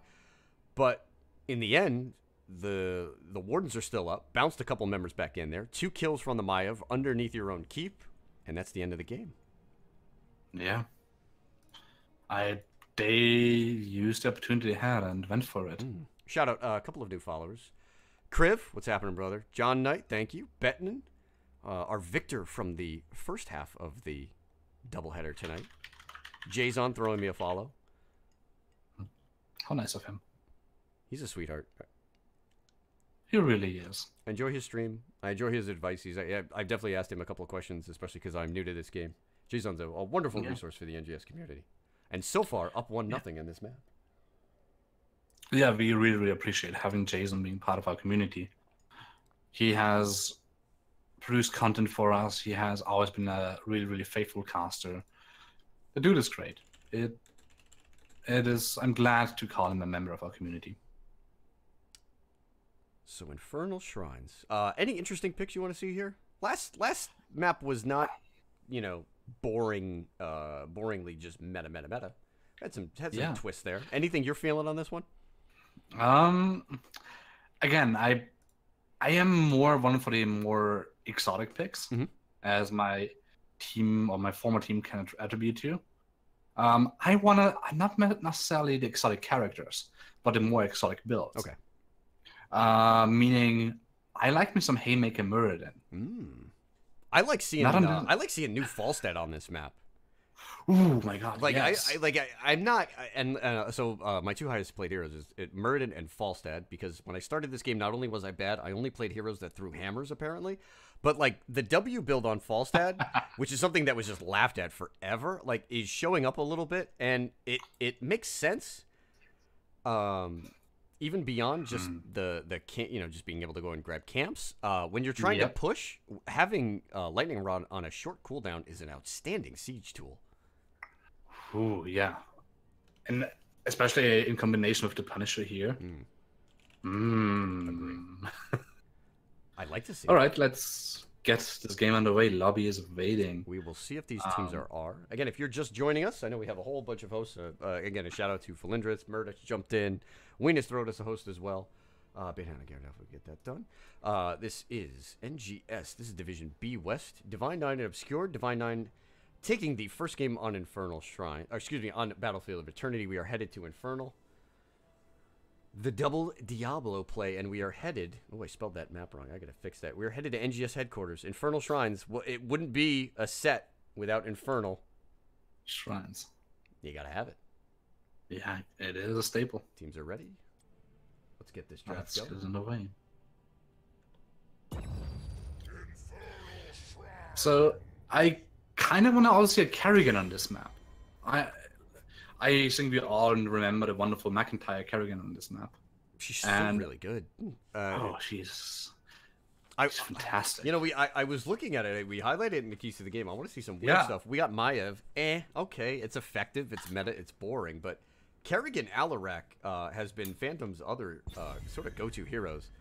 But in the end, the Wardens are still up. Bounced a couple members back in there. 2 kills from the Maiev underneath your own keep, and that's the end of the game. Yeah. They used the opportunity they had and went for it. Shout out a couple of new followers. Kriv, what's happening, brother? John Knight, thank you. Bettman, our victor from the first half of the doubleheader tonight. Jason throwing me a follow. How nice of him. He's a sweetheart. He really is. I enjoy his stream. I enjoy his advice. I've definitely asked him a couple of questions, especially because I'm new to this game. Jason's a wonderful resource for the NGS community. And so far, up 1-0 in this map. Yeah, we really, really appreciate having Jason being part of our community. He has produced content for us. He has always been a really, really faithful caster. The dude is great. It is. I'm glad to call him a member of our community. So Infernal Shrines. Any interesting picks you want to see here? Last map was not, boringly just meta. Had some twists there. Anything you're feeling on this one? Again, I am more one for the more exotic picks, as my team or my former team can attribute to. I wanna not necessarily the exotic characters, but the more exotic builds. Okay. Meaning, I like me some Haymaker Muradin. I like seeing new Falstad on this map. Ooh my god! Like yes. I'm not, and so my two highest played heroes is Muradin and Falstad, because when I started this game, not only was I bad, I only played heroes that threw hammers apparently, but like the W build on Falstad, which is something that was just laughed at forever, like is showing up a little bit, and it makes sense. Even beyond just the just being able to go and grab camps. When you're trying to push, having Lightning Rod on a short cooldown is an outstanding siege tool. Ooh, yeah. And especially in combination with the Punisher here. I'd like to see. All right, let's get this game underway. Lobby is waiting. We will see if these teams are. Again, if you're just joining us, I know we have a whole bunch of hosts. Again, a shout out to Felindris, Murdoch jumped in. Weenus throwed us a host as well. Behana Gareth, if we get that done. This is NGS. This is Division B West. Divine 9 and Obscured. Divine 9 taking the first game on Infernal Shrine. On Battlefield of Eternity. We are headed to Infernal. The double Diablo play, and we are headed... Oh, I spelled that map wrong. I gotta fix that. We are headed to NGS headquarters. Infernal Shrines. Well, it wouldn't be a set without Infernal. Shrines. You gotta have it. Yeah, it is a staple. Teams are ready. Let's get this draft going. Let's get underway. So, I kind of want to also see a Kerrigan on this map. I think we all remember the wonderful McIntyre Kerrigan on this map. She's still really good. She's fantastic. I was looking at it. We highlighted it in the keys to the game. I want to see some weird stuff. We got Maiev. Okay, it's effective. It's meta. It's boring. But Kerrigan Alarak has been Phantom's other sort of go-to heroes.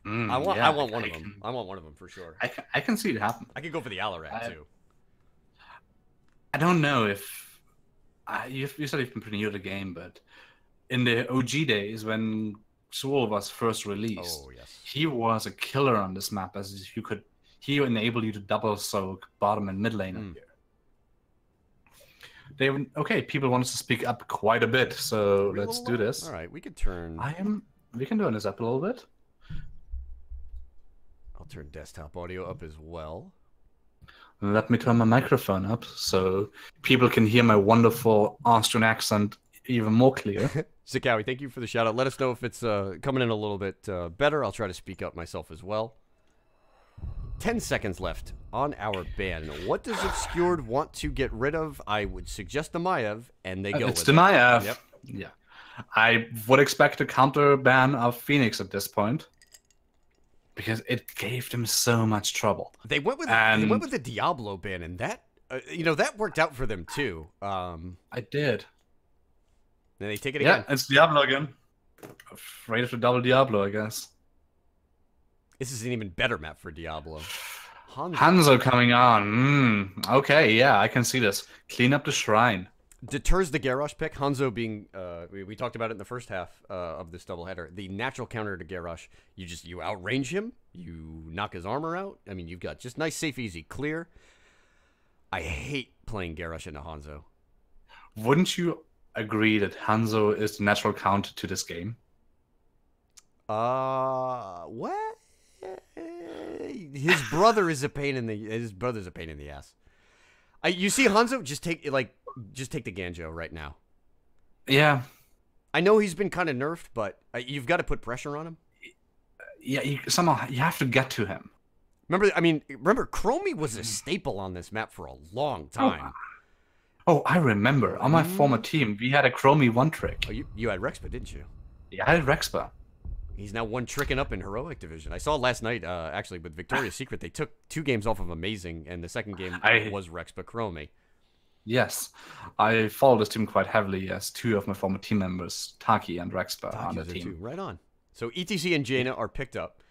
I want one of them. I want one of them for sure. I can see it happen. I could go for the Alarak too. I don't know if you said you've been pretty new to the game, but in the OG days when Soul was first released, he was a killer on this map, as he enabled you to double soak bottom and mid lane up here. People want us to speak up quite a bit, so let's do this. All right, we could turn. We can turn this up a little bit. I'll turn desktop audio up as well. Let me turn my microphone up so people can hear my wonderful Austrian accent even more clear. Zakawi, thank you for the shout out. Let us know if it's coming in a little bit better. I'll try to speak up myself as well. 10 seconds left on our ban. What does Obscured want to get rid of? I would suggest the Maiev, and they go with it. It's the Maiev. Yep. Yeah. I would expect a counter ban of Phoenix at this point, because it gave them so much trouble. They went with the Diablo ban, and that that worked out for them too. I did. Then they take it again. Yeah, it's Diablo again. Afraid of the double Diablo, I guess. This is an even better map for Diablo. Hanzo coming on. Okay, yeah, I can see this. Clean up the shrine. Deters the Garrosh pick. Hanzo being, we talked about it in the first half of this doubleheader. The natural counter to Garrosh, you outrange him, you knock his armor out. I mean, you've got just nice, safe, easy, clear. I hate playing Garrosh into Hanzo. Wouldn't you agree that Hanzo is the natural counter to this game? What? His brother is a pain in the ass. You see Hanzo, just take the Ganjo right now. Yeah. I know he's been kind of nerfed, but you've got to put pressure on him. Yeah, somehow you have to get to him. Remember, Chromie was a staple on this map for a long time. Oh, I remember. On my former team, we had a Chromie one trick. Oh, you had Rexpa, didn't you? Yeah, I had Rexpa. He's now one tricking up in Heroic Division. I saw last night, actually, with Victoria's Secret, they took 2 games off of Amazing, and the second game was Rexpa Chromie. Yes, I follow this team quite heavily as 2 of my former team members, Taki and Rexpa, on the team. Right on. So ETC and Jaina are picked up.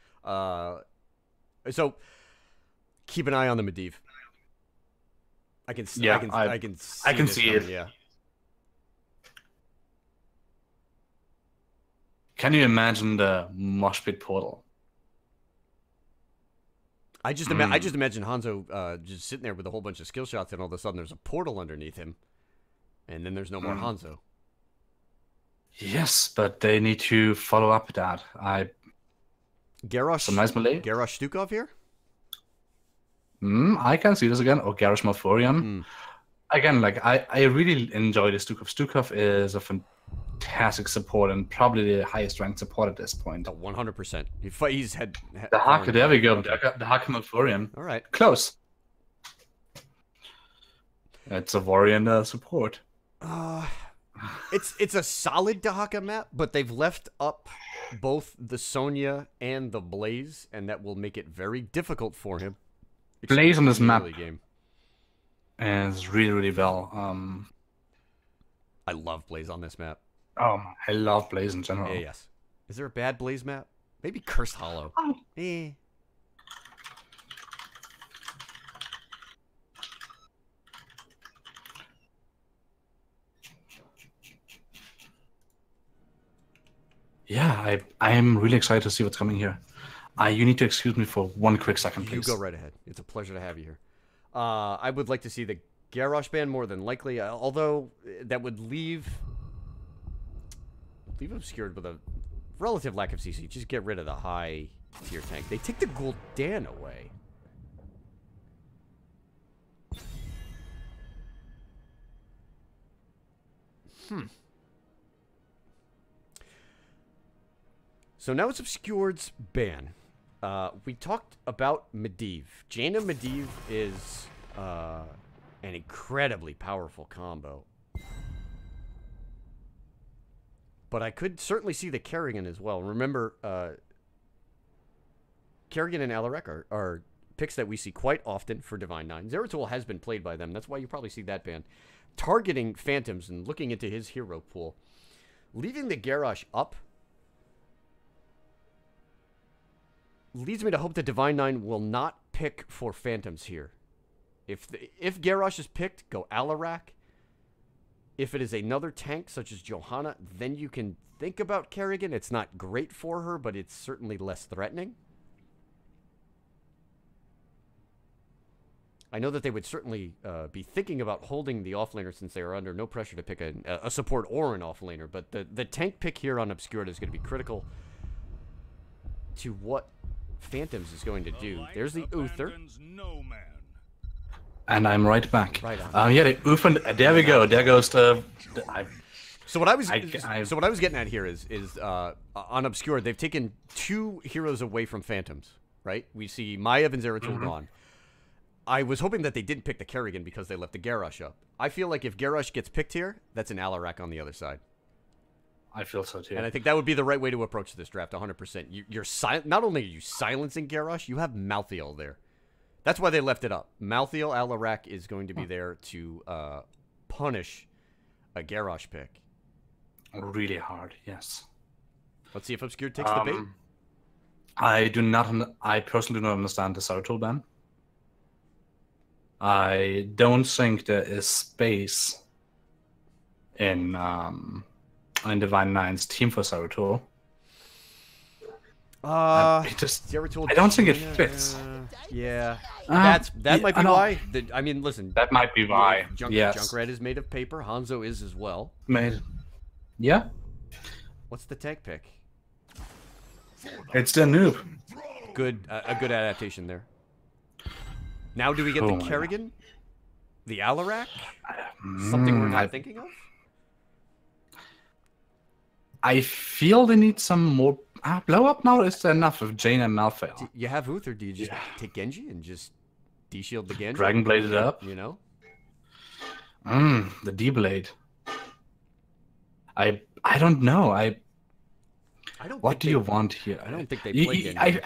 So keep an eye on the Medivh. I can see it. Yeah. Can you imagine the mosh pit portal? I just imagine Hanzo just sitting there with a whole bunch of skill shots, and all of a sudden there's a portal underneath him, and then there's no more Hanzo. Yes, but they need to follow up that. Garrosh, some nice melee. Garrosh Stukov here. I can see this again. Or Garrosh Malfurion. Again, like I really enjoy this Stukov. Stukov is a fantastic support and probably the highest ranked support at this point. 100%. He's had the Haka. There we go. The Haka Malfurion. All right. Close. It's a warrior and a support. It's a solid Dahaka map, but they've left up both the Sonya and the Blaze, and that will make it very difficult for him. Blaze on this map is really, really well. I love Blaze on this map. Oh, I love Blaze in general. Yes. Is there a bad Blaze map? Maybe Cursed Hollow. Yeah, I am really excited to see what's coming here. You need to excuse me for 1 quick second, please. You go right ahead. It's a pleasure to have you here. I would like to see the Garrosh ban more than likely, although that would leave Obscured with a relative lack of CC. Just get rid of the high tier tank. They take the Gul'dan away. So now it's Obscured's ban. We talked about Medivh. Jaina Medivh is an incredibly powerful combo. But I could certainly see the Kerrigan as well. Remember, Kerrigan and Alarak are picks that we see quite often for Divine Nine. Zeratul has been played by them. That's why you probably see that ban. Targeting Phantoms and looking into his hero pool. Leaving the Garrosh up leads me to hope that Divine Nine will not pick for Phantoms here. If Garrosh is picked, go Alarak. If it is another tank, such as Johanna, then you can think about Kerrigan. It's not great for her, but it's certainly less threatening. I know that they would certainly be thinking about holding the offlaner since they are under no pressure to pick a support or an offlaner, but the tank pick here on Obscured is going to be critical to what Phantoms is going to do. There's the Uther. And I'm right back. Right on. Yeah, the Uther. There we go. There goes the. So what I was getting at here is on Obscured, they've taken 2 heroes away from Phantoms, right? We see Maiev and Zeratul gone. I was hoping that they didn't pick the Kerrigan because they left the Garrosh up. I feel like if Garrosh gets picked here, that's an Alarak on the other side. I feel so too. And I think that would be the right way to approach this draft, 100%. You're not only are you silencing Garrosh, you have Malthael there. That's why they left it up. Malthael Alarak is going to be there to punish a Garrosh pick. Really hard, yes. Let's see if Obscured takes the bait. I personally do not understand the Zeratul ban. I don't think there is space in Divine Nine's team for Zeratul. I don't think it fits. Yeah, that might be why. I mean, listen. That might be why. Yes. Junkrat is made of paper. Hanzo is as well. Yeah. What's the tech pick? It's the noob. Good, a good adaptation there. Now, do we get the Kerrigan, the Alarak? Something we're not thinking of. I feel they need some more blow up now. Is enough of Jaina and Malfail? You have Uth, or do you just take Genji and just D-shield the Genji? Dragon Blade it up. You know? The D-Blade. I don't know. What do you want here? I don't think they play Genji.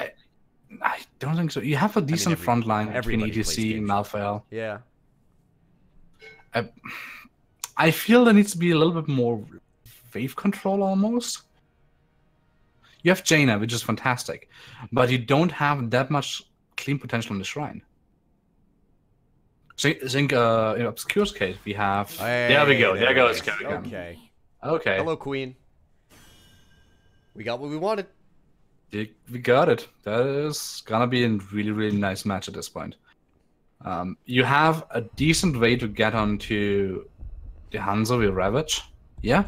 I don't think so. You have a decent front line between EDC and Malfail. Yeah. I feel there needs to be a little bit more wave control almost. You have Jaina, which is fantastic, but you don't have that much clean potential in the shrine. So I think in Obscure's case, we have... Hey, there we go. There goes Kerrigan. Okay. Okay. Hello, Queen. We got what we wanted. We got it. That is gonna be a really, really nice match at this point. You have a decent way to get onto the Hanzo with Ravage. Yeah?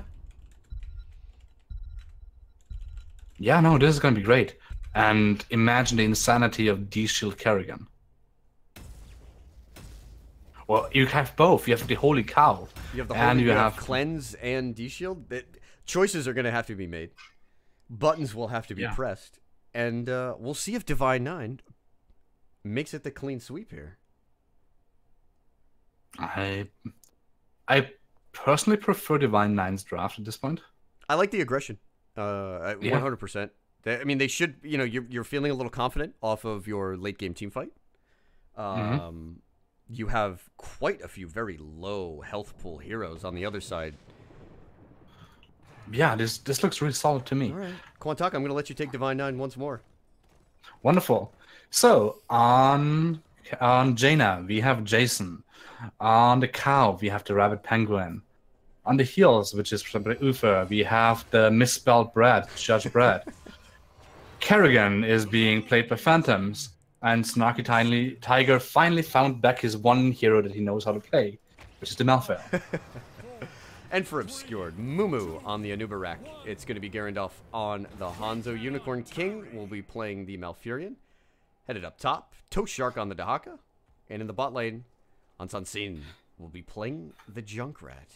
Yeah, no, this is gonna be great. And imagine the insanity of D-Shield Kerrigan. Well, you have both. You have the Holy Cow. You have the Holy, and you have Cleanse and D-Shield. Choices are going to have to be made. Buttons will have to be pressed. And we'll see if Divine 9 makes it the clean sweep here. I personally prefer Divine 9's draft at this point. I like the aggression. 100%. I mean, they should, you know, you're feeling a little confident off of your late game team fight. You have quite a few very low health pool heroes on the other side. Yeah, this looks really solid to me. All right. Quantak, I'm going to let you take Divine 9 once more. Wonderful. So, on Jaina, we have Jason. On the Cow, we have the Rabbit Penguin. On the heels, which is Uther, we have the misspelled Brad, Judge Brad. Kerrigan is being played by Phantoms. And Snarky Tiger finally found back his one hero that he knows how to play, which is the Malfail. And for Obscured, Mumu on the Anubarak. It's going to be Garandalf on the Hanzo. Unicorn King will be playing the Malfurion. Headed up top, Toshark on the Dahaka. And in the bot lane, on Sansin, will be playing the Junkrat.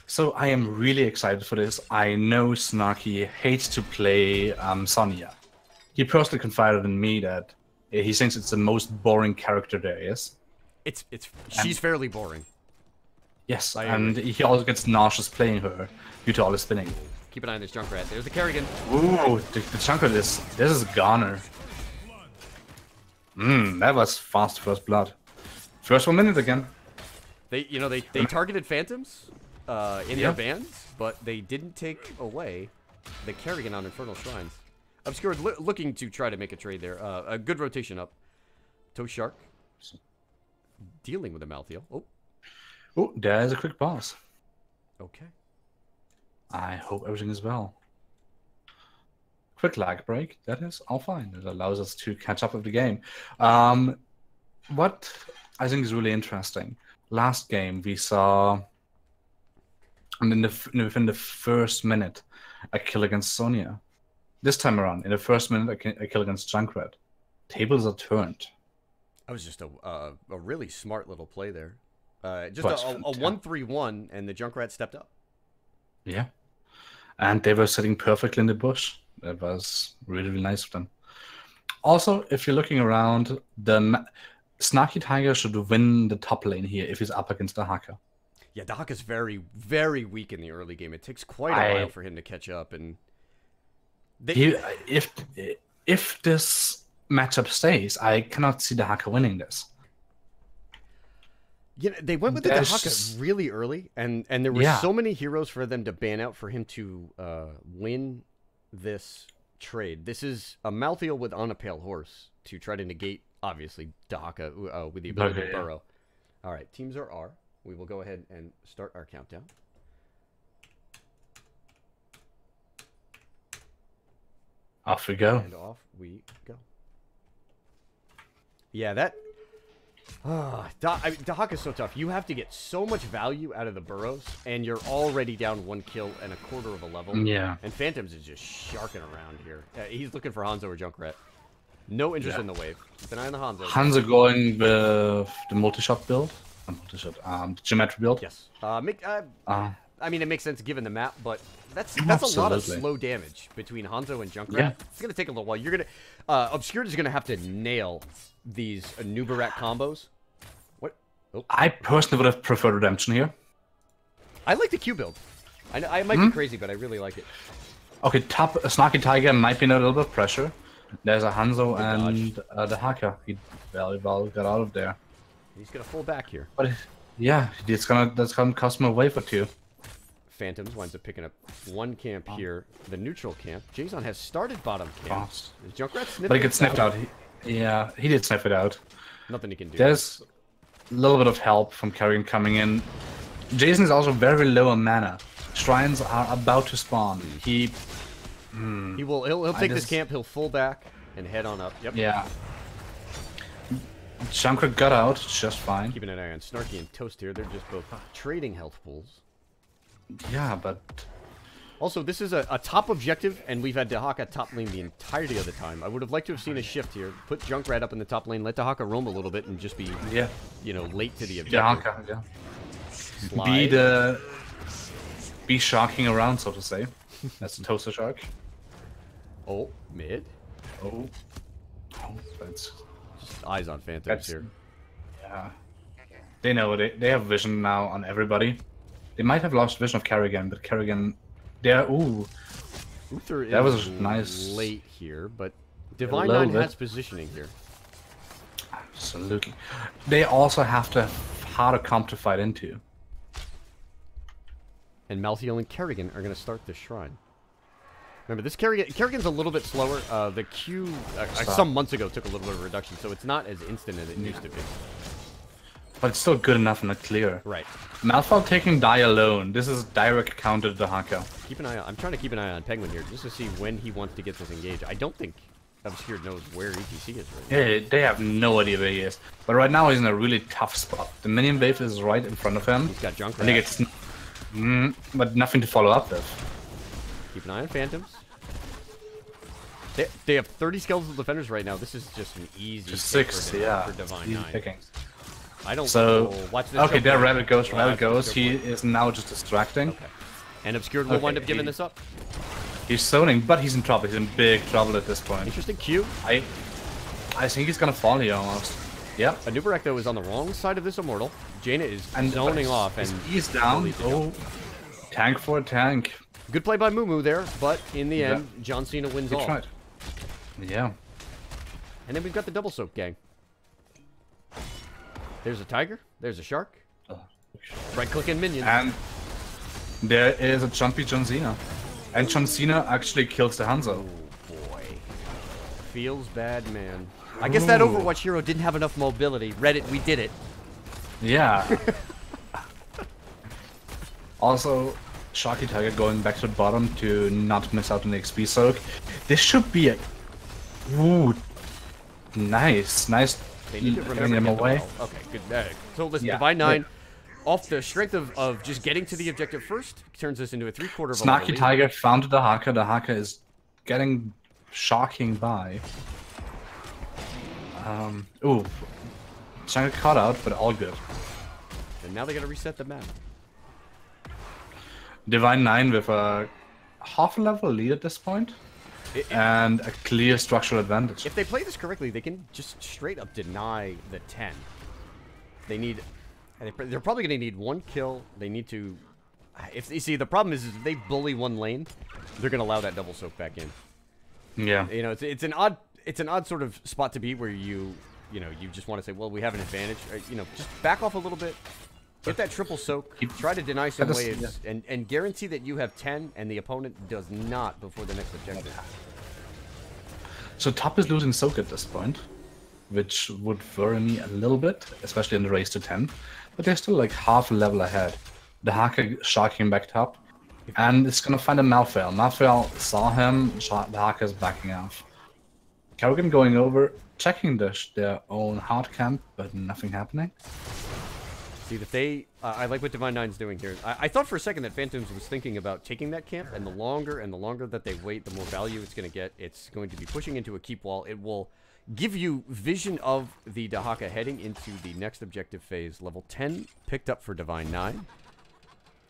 So I am really excited for this. I know Snarky hates to play Sonya. He personally confided in me that he thinks it's the most boring character there is. She's fairly boring. Yes, and he also gets nauseous playing her due to all the spinning. Keep an eye on this Junkrat. There's the Kerrigan. Ooh, the Junkrat this is a goner. That was fast first blood. First 1 minute again. They targeted Phantoms in their bands, but they didn't take away the Kerrigan on Infernal Shrines. Obscured looking to try to make a trade there. A good rotation up. Toshark dealing with the Malthael. Oh, there's a quick pause. Okay. I hope everything is well. Quick lag break. That is all fine. It allows us to catch up with the game. What I think is really interesting. Last game we saw, within the first minute, a kill against Sonya. This time around, in the first minute, a kill against Junkrat. Tables are turned. That was just a really smart little play there. Just a 1-3-1, and the Junkrat stepped up. Yeah. And they were sitting perfectly in the bush. That was really, really nice of them. Also, if you're looking around, the Snarky Tiger should win the top lane here if he's up against Dahaka. Yeah, Dahaka's very, very weak in the early game. It takes quite a while for him to catch up, and if this matchup stays, I cannot see Dahaka winning this. Yeah, they went with the Dahaka really early, and there were so many heroes for them to ban out for him to win this trade. This is a Malthael with on a pale horse to try to negate, obviously, Dahaka with the ability to burrow. All right, teams are R. We will go ahead and start our countdown. Off we go. And off we go. Yeah, that... Dahaka's so tough. You have to get so much value out of the burrows, and you're already down 1 kill and a quarter of a level. Yeah. And Phantoms is just sharking around here. He's looking for Hanzo or Junkrat. No interest in the wave. Keep an eye on the Hanzo. Hanzo going with the multi-shot build? The geometry build? Yes. I mean, it makes sense given the map, but that's a lot of slow damage between Hanzo and Junkrat. Yeah. It's gonna take a little while. You're gonna Obscured is gonna have to nail these Nubarak combos. What? Oh. I personally would have preferred Redemption here. I like the Q build. I might be crazy, but I really like it. Okay, top Snarky Tiger might be in a little bit of pressure. There's a Hanzo and the Haka. He very well got out of there. He's gonna fall back here. But yeah, that's gonna cost him a wave or two. Phantoms winds up picking up one camp here, the neutral camp. Jason has started bottom camp. Is Junkrat sniffing? But he gets sniffed out. Yeah, he did sniff it out. Nothing he can do. There's a little bit of help from Kerrigan coming in. Jason is also very low on mana. Shrines are about to spawn. He'll take this camp. He'll full back and head on up. Yep. Yeah. Junkrat got out just fine. Keeping an eye on Snarky and Toast here. They're just both trading health pools. Yeah, but... Also, this is a top objective, and we've had Dahaka top lane the entirety of the time. I would have liked to have seen a shift here. Put Junkrat up in the top lane, let Dahaka roam a little bit, and just be, late to the objective. Dahaka, yeah. Be sharking around, so to say. That's the Toaster Shark. Oh, mid. Oh, that's... Just eyes on Phantoms here. Yeah. They know it. They have vision now on everybody. They might have lost vision of Kerrigan, but Kerrigan... Uther that was nice. Late here, but Divine 9 has positioning here. Absolutely. They also have to have harder comp to fight into. And Malthael and Kerrigan are going to start this shrine. Remember, this Kerrigan's a little bit slower. The Q some months ago took a little bit of a reduction, so it's not as instant as it used to be. But it's still good enough in the clear. Right. Malthael taking die alone. This is direct counter to the Haka. Keep an eye on. I'm trying to keep an eye on Penguin here just to see when he wants to get this engaged. I don't think Obscured knows where ETC is right now. Yeah, they have no idea where he is. But right now he's in a really tough spot. The minion wave is right in front of him. He's got Junkrat. And he gets... but nothing to follow up with. Keep an eye on Phantoms. They have 30 skeletal defenders right now. This is just an easy just 6, for Divine 9. Picking. I don't watch this. Okay, there Rabbit goes. Rabbit goes. He is now just distracting. Okay. And Obscured will wind up giving this up. He's zoning, but he's in trouble. He's in big trouble at this point. Interesting Q. I think he's gonna fall here almost. Yep. Nubarak, though, is on the wrong side of this Immortal. Jaina is zoning off. And he's down. Oh, tank for a tank. Good play by Mumu there, but in the end, John Cena wins all. Tried. Yeah. And then we've got the double soak gang. There's a tiger. There's a shark. Right-click and minions. And there is a jumpy John Cena. And John Cena actually kills the Hanzo. Oh, boy. Feels bad, man. I guess that Overwatch hero didn't have enough mobility. Reddit, we did it. Yeah. Also, Sharky Tiger going back to the bottom to not miss out on the XP soak. This should be a... Ooh. Nice. They need to remember him away. Okay, good. So listen, Divine 9, off the strength of just getting to the objective first, turns this into a 3/4 of a Snarky Tiger found the Haka. The Haka is getting shocking by. Ooh. Changa caught out, but all good. And now they gotta reset the map. Divine 9 with a half a level lead at this point. And a clear structural advantage. If they play this correctly, they can just straight up deny the 10. They're probably going to need one kill. They need to... You see, the problem is if they bully one lane, they're going to allow that double soak back in. Yeah. You know, it's an odd sort of spot to be where you just want to say, well, we have an advantage. Just back off a little bit. Get that triple soak, try to deny some waves, and guarantee that you have 10 and the opponent does not before the next objective. So top is losing soak at this point, which would worry me a little bit, especially in the race to 10. But they're still like half a level ahead. The Haka sharking back top, and it's gonna find a Malthael. Malthael saw him, the Haka is backing off. Kerrigan going over, checking their own hard camp, but nothing happening. See, if they... I like what Divine 9's doing here. I thought for a second that Phantoms was thinking about taking that camp, and the longer that they wait, the more value it's going to get. It's going to be pushing into a keep wall. It will give you vision of the Dahaka heading into the next objective phase. Level 10 picked up for Divine 9.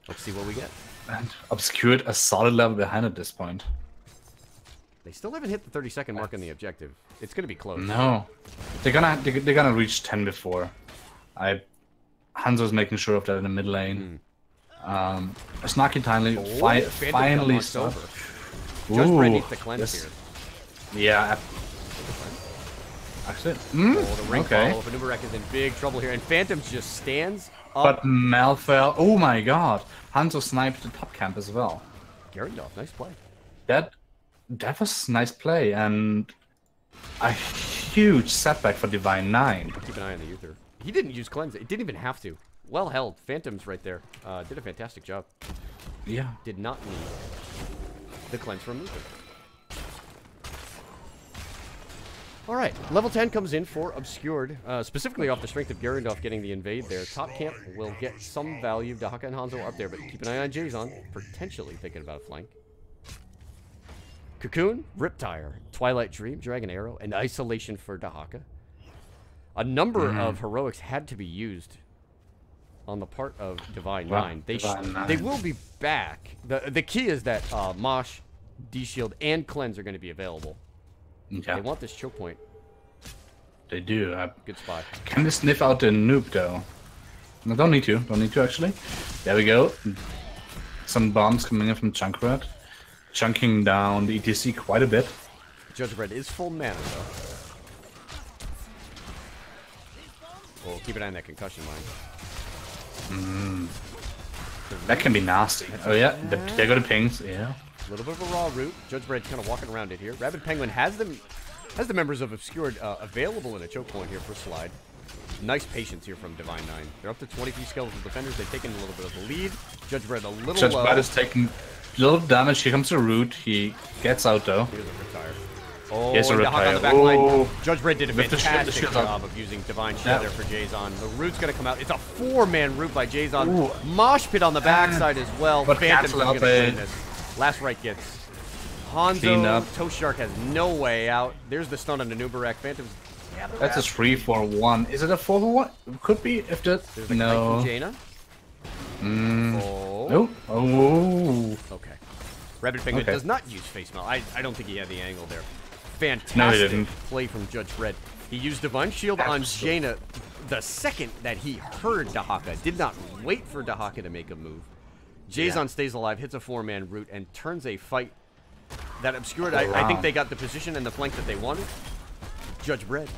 Let's see what we get. And Obscured a solid level behind at this point. They still haven't hit the 30-second mark on the objective. It's gonna be close. No, they're gonna reach 10 before. Hanzo's making sure of that in the mid lane. Snarky Timely finally stopped. Just Brett needs to cleanse here. Yeah. Actually, the ring follow. Nubarek is in big trouble here, and Phantom just stands up. But Malfell, oh my god, Hanzo sniped the top camp as well. Garendorf, nice play. That was nice play, and a huge setback for Divine 9. Keep an eye on the Uther. He didn't use cleanse. It didn't even have to. Well held. Phantom's right there. Did a fantastic job. Yeah. Did not need the cleanse from Uther. All right, level 10 comes in for Obscured, specifically off the strength of Garendorf getting the invade there. Top camp will get some value. Dahaka and Hanzo are up there, but keep an eye on Jason, potentially thinking about a flank. Cocoon, Riptire, Twilight Dream, Dragon Arrow, and Isolation for Dahaka. A number of heroics had to be used on the part of Divine 9. They will be back. The key is that Mosh, D-Shield, and Cleanse are going to be available. Yeah. They want this choke point. They do. Good spot. Can they sniff out the nuke though? No, don't need to. Don't need to actually. There we go. Some bombs coming in from Junkrat. Chunking down the ETC quite a bit. Judge Red is full mana though. Well, keep an eye on that concussion line. That can be nasty. Oh yeah, they got the pings. Yeah. A little bit of a raw route. Judge Bread kind of walking around it here. Rabid Penguin has the members of Obscured available in a choke point here for slide. Nice patience here from Divine 9. They're up to 23 skeletal defenders. They've taken a little bit of the lead. Judge Bread a little Judge low. Bread is taking a little damage. Here comes the root. He gets out though. Here's a retire. Oh, here's a retire. On the back line. Judge Bread did a fantastic job of using Divine Shield there for Jason. The root's going to come out. It's a 4-man root by Jason. Mosh pit on the backside as well. But Phantom's going to win this. Last right gets Hanzo. Toast Shark has no way out. There's the stun on the Nubarek. Phantom's. Yeah, that's a 3-4-1. Is it a 4-4-1? Could be if the. There's the no. Jaina. Oh. Nope. Oh. Okay. Rabbit Penguin does not use face melt. I don't think he had the angle there. Fantastic play from Judge Red. He used Divine Shield on Jaina the second that he heard Dahaka. Did not wait for Dahaka to make a move. Jason stays alive, hits a 4-man root, and turns a fight that Obscured. I think they got the position and the flank that they wanted. Judge Red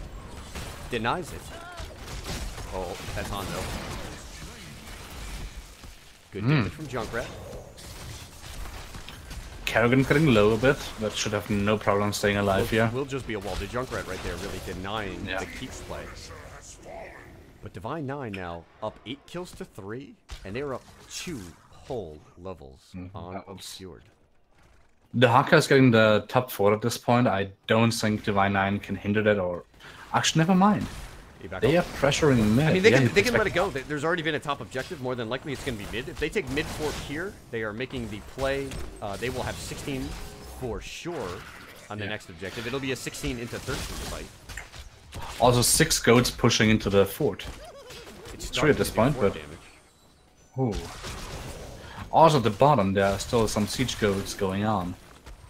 denies it. Oh, that's Hanzo. Good damage from Junkrat. Kerrigan getting low a bit, but should have no problem staying alive here. Will just be a wall to Junkrat right there, really denying the keep play. But Divine 9 now up 8 kills to 3, and they're up 2 whole levels on Obscured. Dahaka is getting the top 4 at this point. I don't think Divine 9 can hinder that, or actually, never mind. They are pressuring mid. I mean, they can let it go. There's already been a top objective. More than likely, it's going to be mid. If they take mid fork here, they are making the play. They will have 16 for sure on the next objective. It'll be a 16 into 13 fight. Also, 6 goats pushing into the fort. It's 3 at this point, but... Ooh. Also, at the bottom, there are still some siege goats going on.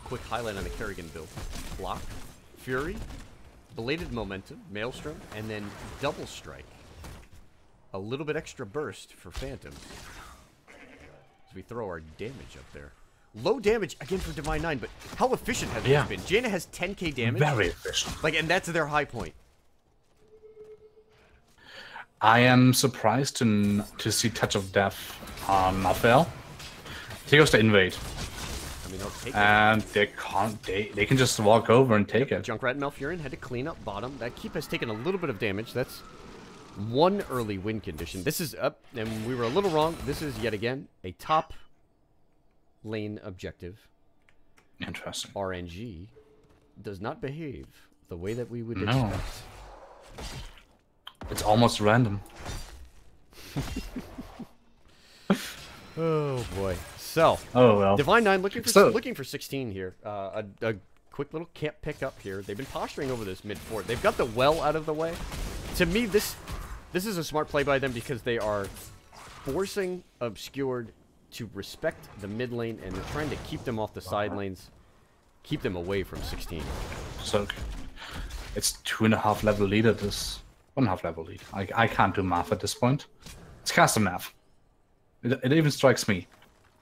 Quick highlight on the Kerrigan build. Block, Fury, Belated Momentum, Maelstrom, and then Double Strike. A little bit extra burst for Phantom. As we throw our damage up there. Low damage, again, for Divine 9, but how efficient has this been? Jaina has 10k damage. Very efficient. Like, and that's their high point. I am surprised to see Touch of Death on Malfell. He goes to invade. I mean, take and they can just walk over and take it. Junkrat and Malfurion had to clean up bottom. That keep has taken a little bit of damage. That's one early win condition. This is up, and we were a little wrong. This is yet again a top lane objective. Interesting. RNG does not behave the way that we would expect. It's almost random. Oh boy. So, Divine 9 looking for 16 here. A quick little camp pick up here. They've been posturing over this mid fort. They've got the well out of the way. To me, this is a smart play by them because they are forcing Obscured to respect the mid lane, and they're trying to keep them off the side lanes, keep them away from 16. So it's 2.5 level lead at this. 1.5 level lead. I can't do math at this point. It's custom math. It even strikes me.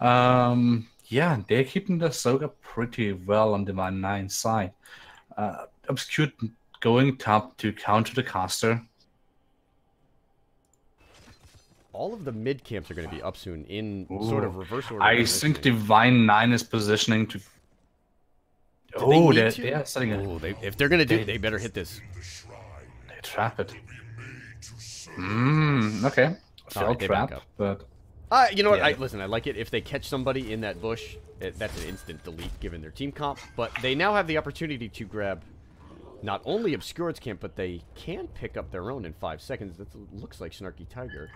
Yeah, they're keeping the Soga pretty well on Divine 9's side. Obscured going top to counter the caster. All of the mid camps are going to be up soon in sort of reverse order. I think Divine 9 is positioning to... they're setting it. If they're going to do it, they better hit this. They trap it. Okay. Fell trap, but... you know what? Listen, I like it. If they catch somebody in that bush, that's an instant delete given their team comp. But they now have the opportunity to grab not only Obscured's camp, but they can pick up their own in 5 seconds. That looks like Snarky Tiger.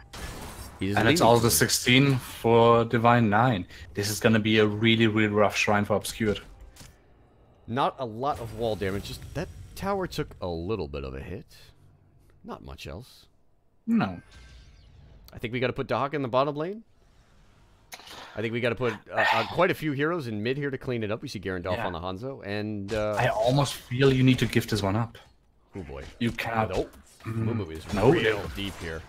And it's all the 16 for Divine 9. This is going to be a really, really rough shrine for Obscured. Not a lot of wall damage. Just that tower took a little bit of a hit. Not much else. No. I think we got to put Dahaka in the bottom lane. I think we got to put quite a few heroes in mid here to clean it up. We see Garandolf on the Hanzo, and I almost feel you need to give this one up. Oh boy, you cannot. Nope. Mumu is real deep here.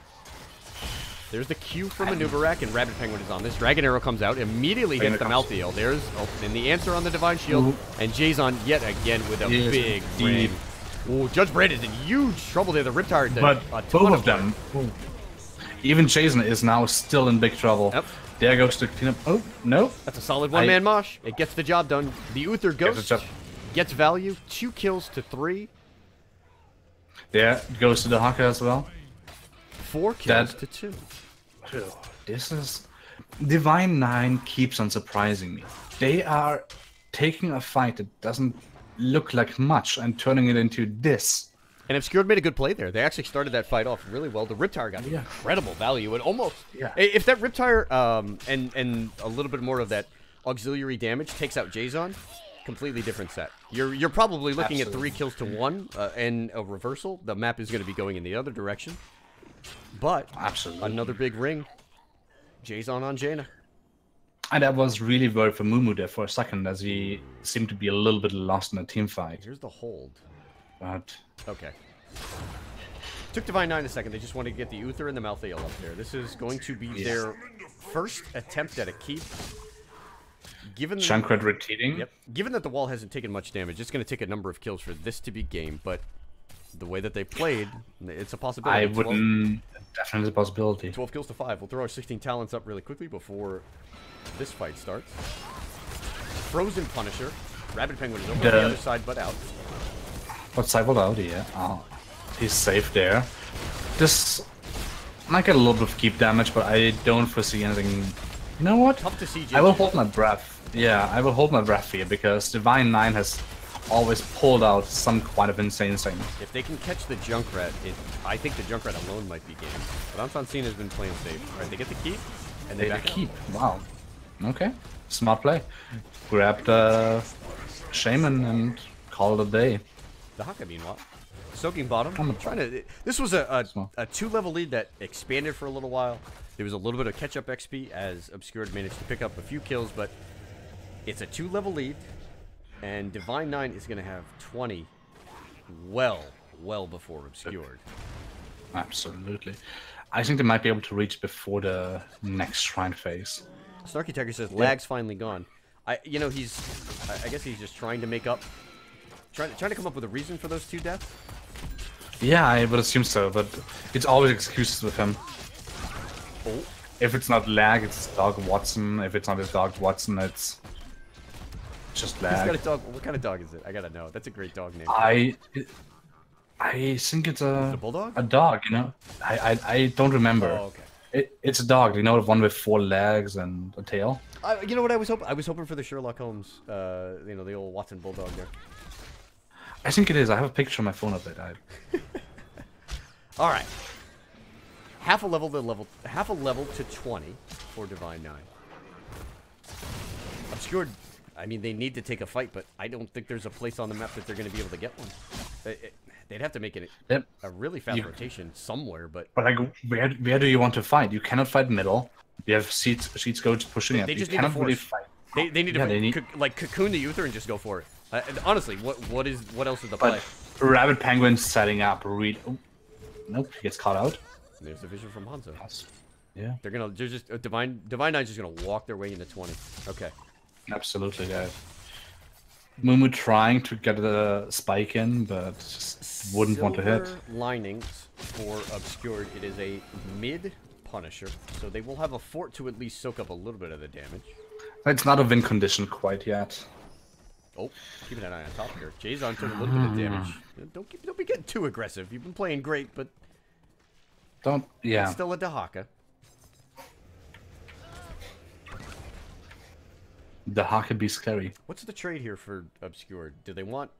There's the Q for Maneuver Rack, and Rabbit Penguin is on this. Dragon Arrow comes out, immediately hits the Malthael. There's and the answer on the Divine Shield, and Jason yet again with a big ring. Oh, Judge Brand is in huge trouble there. The Riptide, but both of them. Even Jason is now still in big trouble. Yep. There goes the cleanup. Oh, no. That's a solid one-man mosh. It gets the job done. The Uther Ghost gets value. 2 kills to 3. There goes to the Haka as well. 4 kills to 2. This is... Divine 9 keeps on surprising me. They are taking a fight that doesn't look like much and turning it into this. And Obscured made a good play there. They actually started that fight off really well. The Riptire got incredible value. And almost... If that Riptire and a little bit more of that auxiliary damage takes out Jason, completely different set. You're probably looking at 3 kills to 1 and a reversal. The map is going to be going in the other direction. But another big ring. Jason on Jaina. And I was really worried for Mumu there for a second, as he seemed to be a little bit lost in a team fight. Here's the hold. But... Okay. Took Divine 9 a second. They just wanted to get the Uther and the Malthael up there. This is going to be their first attempt at a keep. Given Junkrat retreating. Yep. Given that the wall hasn't taken much damage, it's going to take a number of kills for this to be game. But the way that they played, it's a possibility. I wouldn't... Definitely a possibility. 12 kills to 5. We'll throw our 16 talents up really quickly before this fight starts. Frozen Punisher. Rabbit Penguin is over on the other side, but out. But cycled out, yeah. Oh, he's safe there. This might get a little bit of keep damage, but I don't foresee anything. You know what? Tough to see, I will hold my breath. Yeah, I will hold my breath here because Divine 9 has always pulled out some quite of insane thing. If they can catch the Junkrat, I think the Junkrat alone might be game. But Anton has been playing safe. All right, they get the keep, and they keep. Wow. Okay, smart play. Grab the Shaman and call it a day. The Haka, meanwhile, soaking bottom. This was a 2-level lead that expanded for a little while. There was a little bit of catch-up XP as Obscured managed to pick up a few kills, but it's a 2-level lead, and Divine 9 is going to have 20 well before Obscured. Absolutely. I think they might be able to reach before the next shrine phase. Snarky Tiger says lag's finally gone. I guess he's just trying to make up. Trying to come up with a reason for those 2 deaths? Yeah, I would assume so, but it's always excuses with him. Oh. If it's not lag, it's Dog Watson. If it's not his Dog Watson, it's just lag. He's got a dog. What kind of dog is it? I gotta know. That's a great dog name. I think it's a bulldog? A dog, you know? I don't remember. Oh, okay. It's a dog, you know, the one with 4 legs and a tail. You know what I was hoping? I was hoping for the Sherlock Holmes, you know, the old Watson bulldog there. I think it is. I have a picture on my phone of it. All right. Half a level to 20 for Divine 9. Obscured. I mean, they need to take a fight, but I don't think there's a place on the map that they're going to be able to get one. They'd have to make it a really fast rotation somewhere, but like, where do you want to fight? You cannot fight middle. You have Sheets go pushing it. They just you need to cannot really force. fight. They need to like cocoon the Uther and just go for it. Honestly, what else is the play? Rabbit Penguin setting up. Nope, he gets caught out. There's the vision from Hanzo. Yeah. They're just Divine Nine's just gonna walk their way into 20. Okay. Absolutely, guys. Mumu trying to get the spike in, but just wouldn't want to hit. Linings for Obscured. It is a mid Punisher, so they will have a fort to at least soak up a little bit of the damage. It's not a win condition quite yet. Oh, keeping an eye on top here. Jason took a little bit of damage. Don't be getting too aggressive. You've been playing great, but it's still a Dahaka. Dahaka be scary. What's the trade here for Obscured? Do they want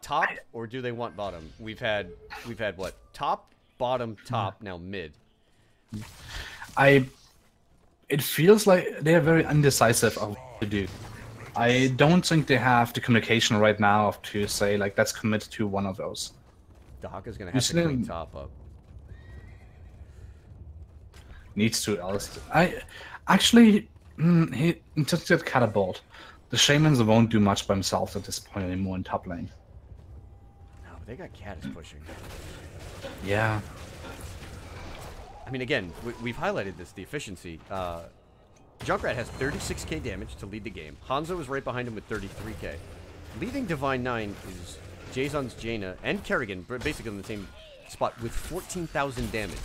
top or do they want bottom? We've had what? Top, bottom, top, now mid. It feels like they are very indecisive of what to do. I don't think they have the communication right now to say, like, let's commit to one of those. Dahaka's gonna have to clean top up. Needs to else. He just get catapult. The shamans won't do much by themselves at this point anymore in top lane. No, but they got Caddis pushing. Yeah. I mean, again, we've highlighted this, the efficiency. Junkrat has 36k damage to lead the game. Hanzo is right behind him with 33k. Leading Divine Nine is Jason's Jaina and Kerrigan, basically in the same spot, with 14,000 damage.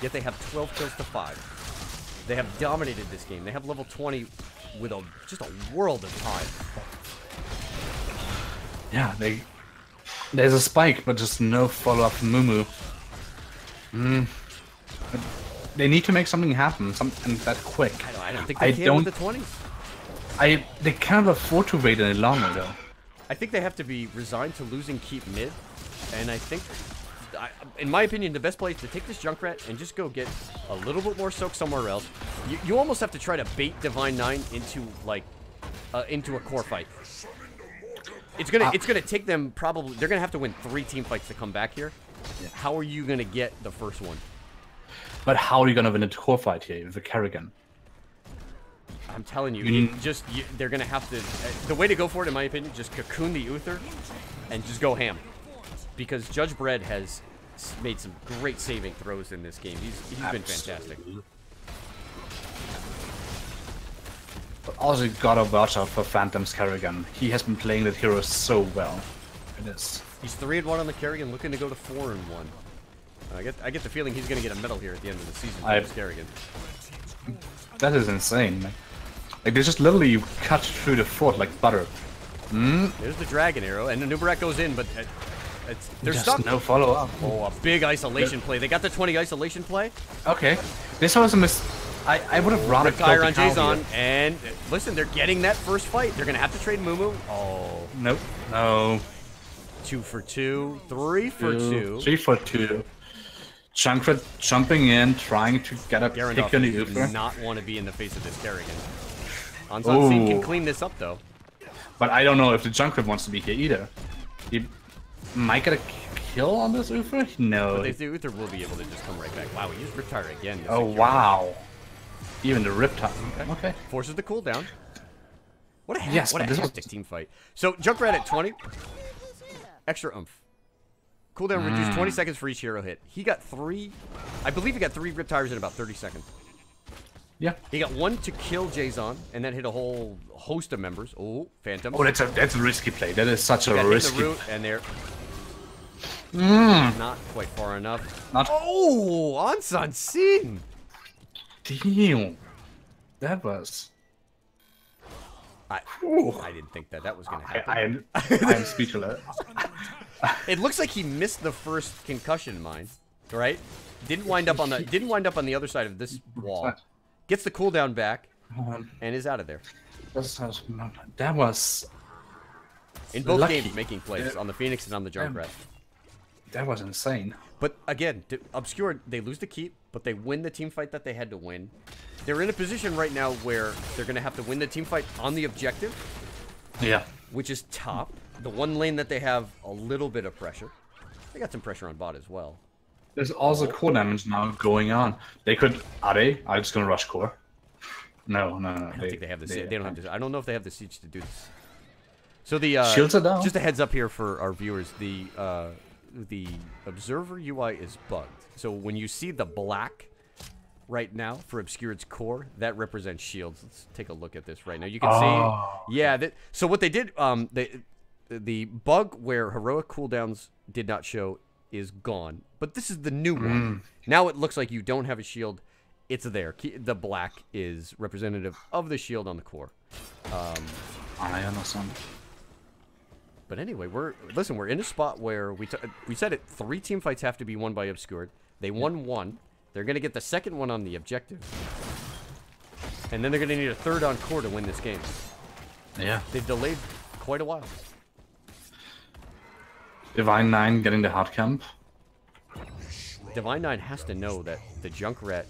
Yet they have 12 kills to 5. They have dominated this game. They have level 20 with just a world of time. Yeah, there's a spike, but just no follow-up from Mumu. They need to make something happen, something that quick. I don't think they can with the 20s. They cannot afford to wait any longer, though. I think they have to be resigned to losing keep mid, and I think, in my opinion, the best play is to take this Junkrat and just go get a little bit more soak somewhere else. You almost have to try to bait Divine Nine into a core fight. It's gonna take them probably. They're gonna have to win 3 team fights to come back here. Yeah. How are you gonna get the first one? But how are you gonna win a core fight here with a Kerrigan? I'm telling you, they're gonna have to. The way to go for it, in my opinion, just cocoon the Uther and just go ham. Because Judge Bread has made some great saving throws in this game. He's been fantastic. But also gotta watch out for Phantom's Kerrigan. He has been playing that hero so well. It is. He's 3-1 on the Kerrigan, looking to go to 4-1. I get the feeling he's gonna get a medal here at the end of the season for this Kerrigan. That is insane. Like they just literally cut through the fort like butter. There's the dragon arrow, and the Nubarak goes in, but they're just stuck. No follow up. Oh, a big isolation play. They got the 20 isolation play. Okay, this was a miss. I would have rather retire on Jason, and listen, they're getting that first fight. They're gonna have to trade Mumu. Oh, nope, no. 2 for 2, 3 for 2. 3 for 2. Junkrat jumping in, trying to get a pick on the Uther. Does not want to be in the face of this Kerrigan. Anzan can clean this up though. But I don't know if the Junkrat wants to be here either. He might get a kill on this Uther? No. But the Uther will be able to just come right back. Wow, he used Riptire again. Oh, wow. Even the Riptire. Okay. Forces the cooldown. What a hectic team fight. So, Junkrat at 20. Extra oomph. Cooldown reduced 20 seconds for each hero hit. He got 3... I believe he got 3 Riptires in about 30 seconds. Yeah. He got 1 to kill Jason, and then hit a whole host of members. Oh, Phantom. Oh, that's a risky play. That is such a risky play. And they're... Not quite far enough. Oh, Ansan Sin! Damn. That was... I didn't think that was going to happen. I am speechless. It looks like he missed the first concussion mine, right? Didn't wind up on the other side of this wall. Gets the cooldown back and is out of there. That was in both games making plays on the Phoenix and on the Junkrat. That was insane. But again, Obscured, they lose the keep, but they win the team fight that they had to win. They're in a position right now where they're going to have to win the team fight on the objective. Yeah. Which is top. The one lane that they have a little bit of pressure. They got some pressure on bot as well. There's also core damage now going on. They could... Are they just going to rush core? No. I don't think they have the siege. They don't have this. I don't know if they have the siege to do this. So the shields are down. Just a heads up here for our viewers. The observer UI is bugged. So when you see the black right now for Obscured's core, that represents shields. Let's take a look at this right now. You can see, yeah. So what they did, the bug where heroic cooldowns did not show is gone. But this is the new one. Now it looks like you don't have a shield. It's there. The black is representative of the shield on the core. I understand. But anyway, we're in a spot where we said it. 3 team fights have to be won by Obscured. They won 1. They're gonna get the second one on the objective, and then they're gonna need a third on core to win this game. Yeah. They've delayed quite a while. Divine 9 getting the hard camp. Divine 9 has to know that the Junkrat,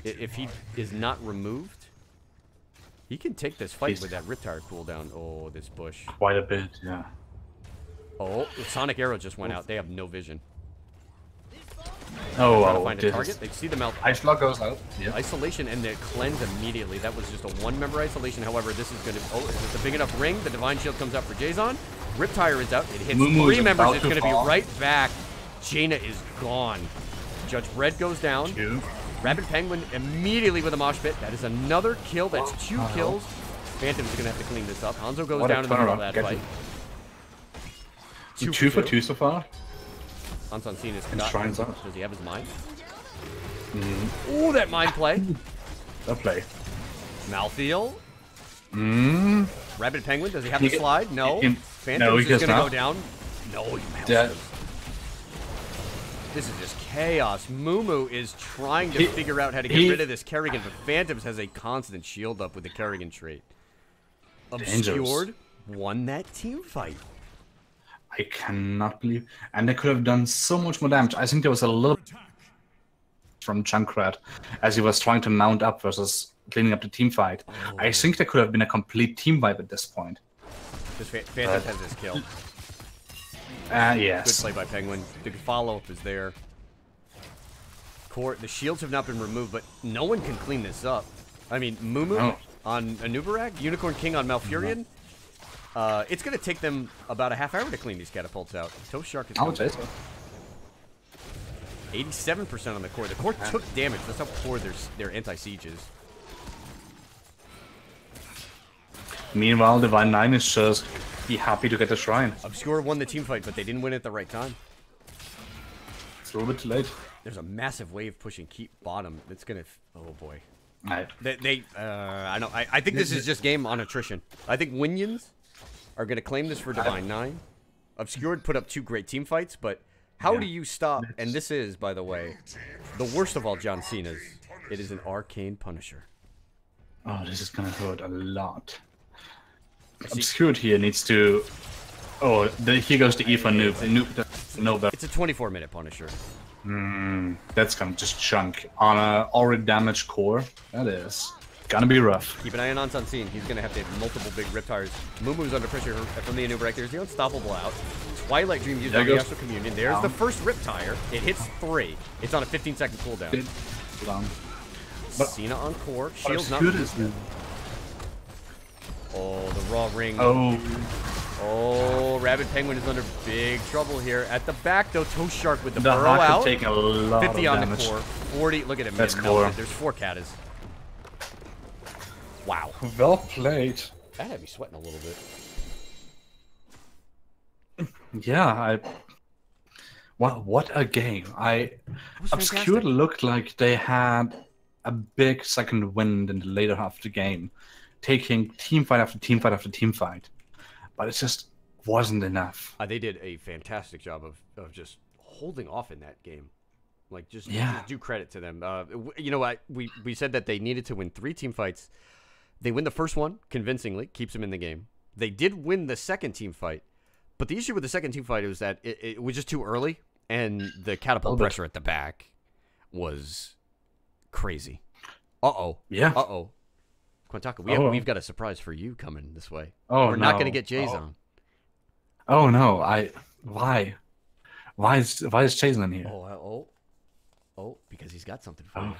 if he is not removed, he can take this fight with that Riptire cooldown. Oh, this bush. Quite a bit, yeah. Oh, the Sonic Arrow just went out. They have no vision. Oh, trying to find a target. They see the mouth. Ice Block goes out. Yep. Isolation and the cleanse immediately. That was just a 1-member isolation. However, this is going to... Oh, is this a big enough ring? The Divine Shield comes out for Jason. Riptire is out. It hits 3 members. It's going to be right back. Jaina is gone. Judge Red goes down. 2. Rabid Penguin immediately with a mosh pit. That is another kill. That's 2 kills. Phantom's going to have to clean this up. Hanzo goes down in the middle of that fight. 2 for 2 so far. Anson Cena is Shrines up. Does he have his mind? Ooh, that mind play. That play. Malthiel. Rabid Penguin, does he have the slide? No. Phantom is going to go down. No, he mounts. This is just chaos. Mumu is trying to figure out how to get rid of this Kerrigan, but Phantoms has a constant shield up with the Kerrigan trait. Obscured won that team fight. I cannot believe, and they could have done so much more damage. I think there was a little from Junkrat as he was trying to mount up versus cleaning up the team fight. Oh. I think there could have been a complete team wipe at this point. This Phantom has his kill. Yes. Good play by Penguin. The follow-up is there. The shields have not been removed, but no one can clean this up. I mean, Mumu on Anubarak, Unicorn King on Malfurion. It's going to take them about a half hour to clean these catapults out. Toast Shark is I would say so. 87% on the core. The core took damage. That's how poor their anti-siege is. Meanwhile, Divine 9 is just be happy to get the shrine. Obscure won the team fight, but they didn't win it at the right time. It's a little bit too late. There's a massive wave pushing keep bottom. It's going to... Oh, boy. Right. I think this is just game on attrition. I think Winions are going to claim this for Divine 9. Obscured put up 2 great team fights, but how do you stop? And this is, by the way, the worst of all John Cena's. It is an Arcane Punisher. Oh, this is going to hurt a lot. Obscured here needs to... Oh, here goes the E for noob. No better. It's a 24-minute Punisher. That's gonna just chunk on a already damaged core. That is gonna be rough. Keep an eye on Anson Scene. He's gonna have to have multiple big riptires. Mumu's under pressure from the Anubarak. There's the Unstoppable out. Twilight Dream used on the Astral Communion. There's the first Riptire. It hits 3. It's on a 15-second cooldown. Cena on core. Shield's not resistant. Oh, the raw ring. Oh, Rabid Penguin is under big trouble here. At the back, though, Toast Shark with the burrow out. Taking a lot 50 of on damage. the core. 40. Look at him. That's core. There's 4 Catas. Wow. Well played. That had me sweating a little bit. Yeah, what a game. Obscured looked like they had a big second wind in the later half of the game, taking team fight after team fight after team fight. But it just wasn't enough. They did a fantastic job of just holding off in that game. Like, just do credit to them. You know what? We said that they needed to win 3 team fights. They win the first one convincingly, keeps them in the game. They did win the second team fight. But the issue with the second team fight was that it was just too early, and the catapult pressure at the back was crazy. Uh-oh. Yeah. Uh-oh. Quintaka, we've got a surprise for you coming this way. Oh, We're not going to get Jays on. Oh no! Why? Why is Jason in here? Oh, because he's got something for you.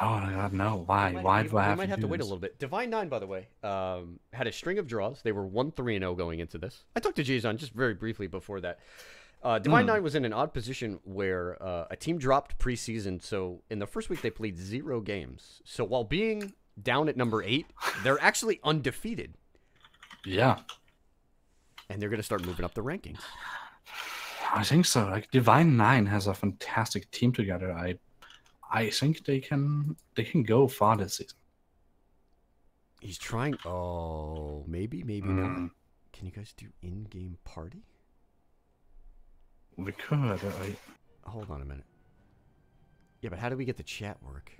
Oh my god, no. Why? Why do I have we might to have do to wait a this? little bit. Divine Nine, by the way, had a string of draws. They were 1-3-0 going into this. I talked to Jason just very briefly before that. Divine Nine was in an odd position where a team dropped preseason, so in the first week they played 0 games. So while being down at number 8, they're actually undefeated. Yeah. And they're going to start moving up the rankings. I think so. Like Divine Nine has a fantastic team together. I think they can go far this season. He's trying. Oh, maybe not. Can you guys do in-game party? We could. Hold on a minute. Yeah, but how do we get the chat work?